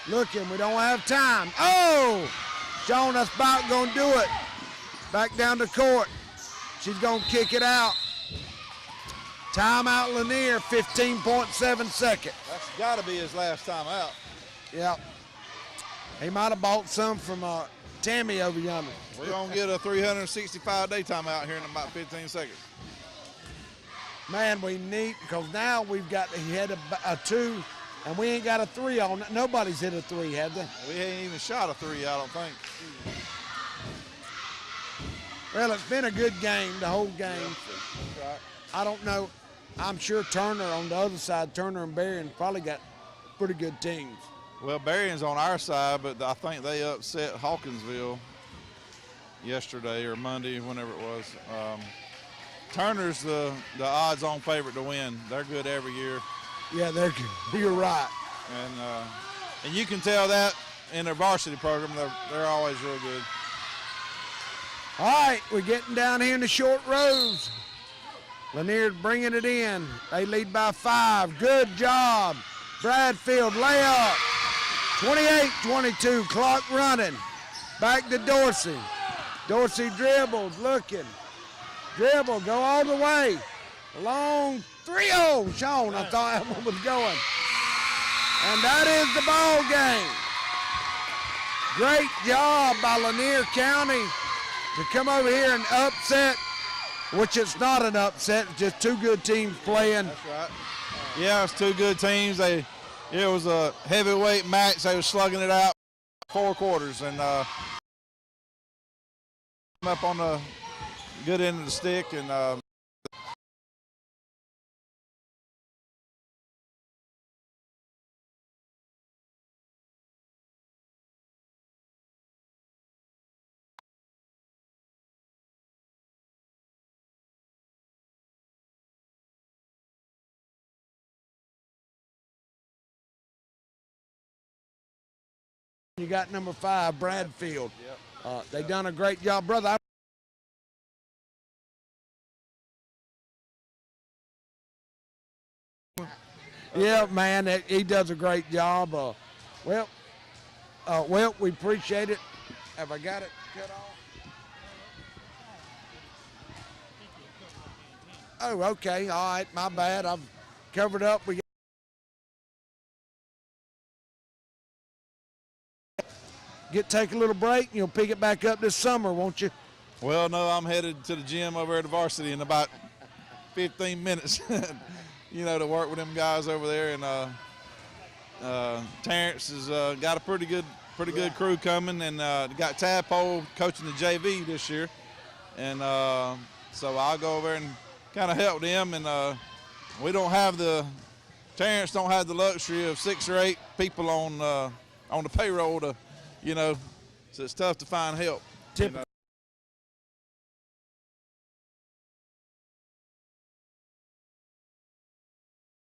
Looking, we don't have time. Oh, Sean, that's about going to do it. Back down the court. She's going to kick it out. Timeout Lanier, 15.7 seconds. That's got to be his last time out. Yep. He might have bought some from Tammy over yonder. We're going to get a 365-day timeout here in about 15 seconds. Man, we need, because now we've got, he had a 2, and we ain't got a 3 on it. Nobody's hit a 3, have they? We ain't even shot a 3, I don't think. Well, it's been a good game, the whole game. That's right. I don't know. I'm sure Turner on the other side, Turner and Berrien probably got pretty good teams. Well, Berrien's on our side, but I think they upset Hawkinsville yesterday or Monday, whenever it was. Turner's the odds-on favorite to win. They're good every year. Yeah, they're good. You're right. And you can tell that in their varsity program. They're always real good. All right, we're getting down here in the short rows. Lanier bringing it in. They lead by 5. Good job. Bradfield layup. 28-22, clock running. Back to Dorsey. Dorsey dribbles, looking. Dribble, go all the way. Long 3-0, Sean, I thought that one was going. And that is the ball game. Great job by Lanier County to come over here and upset, which it's not an upset, it's just 2 good teams playing. That's right. Yeah, it's 2 good teams. It was a heavyweight match. They were slugging it out 4 quarters, and up on the good end of the stick, and You got number 5, Bradfield. They done a great job, brother. Yeah, man, he does a great job. Well, we appreciate it. Have I got it cut off? Oh, okay, all right, my bad. I've covered up. Take a little break, and you'll pick it back up this summer, won't you? Well, no, I'm headed to the gym over at the varsity in about 15 minutes, to work with them guys over there. And Terrence has got a pretty good crew coming, and got Tadpole coaching the JV this year. And so I'll go over and kind of help them. And Terrence don't have the luxury of 6 or 8 people on the payroll to, so it's tough to find help.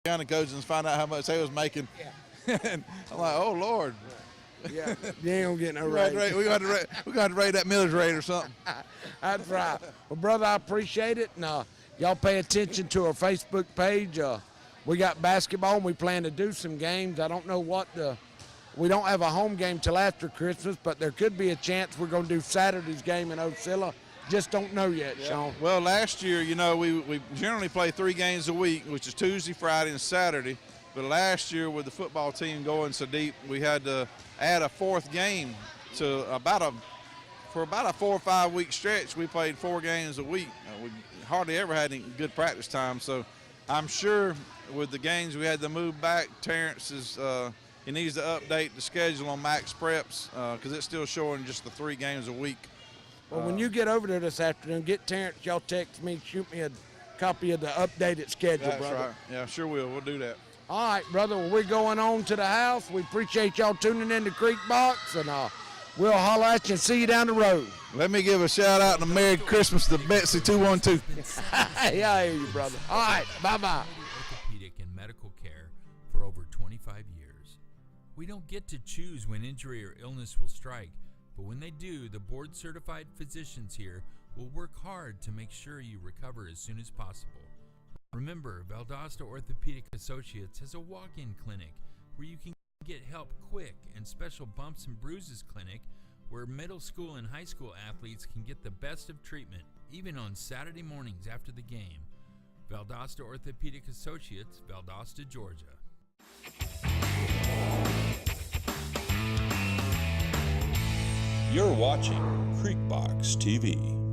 County coaches and find out how much they was making. Yeah. And I'm like, oh Lord. Yeah, you ain't gonna get no raise. We got to rate that millage rate or something. That's right. Well, brother, I appreciate it, and y'all pay attention to our Facebook page. we got basketball, and we plan to do some games. I don't know we don't have a home game till after Christmas, but there could be a chance we're going to do Saturday's game in Ocilla. Just don't know yet, Sean. Well, last year, you know, we generally play 3 games a week, which is Tuesday, Friday, and Saturday. But last year, with the football team going so deep, we had to add a 4th game to for about a 4 or 5 week stretch. We played 4 games a week. We hardly ever had any good practice time. So I'm sure with the games we had to move back, Terrence he needs to update the schedule on Max Preps because it's still showing just the 3 games a week. Well, when you get over there this afternoon, get Terrence, y'all text me, shoot me a copy of the updated schedule, That's brother. right. Yeah, sure will. We'll do that. All right, brother. Well, we're going on to the house. We appreciate y'all tuning in to Creek Box, and we'll holler at you and see you down the road. Let me give a shout out and a Merry Christmas to Betsy 212. Yeah, I hear you, brother. All right, bye-bye. Orthopedic and medical care for over 25 years. We don't get to choose when injury or illness will strike, but when they do, the board-certified physicians here will work hard to make sure you recover as soon as possible. Remember, Valdosta Orthopedic Associates has a walk-in clinic where you can get help quick, and special bumps and bruises clinic where middle school and high school athletes can get the best of treatment, even on Saturday mornings after the game. Valdosta Orthopedic Associates, Valdosta, Georgia. You're watching CreekboxTV.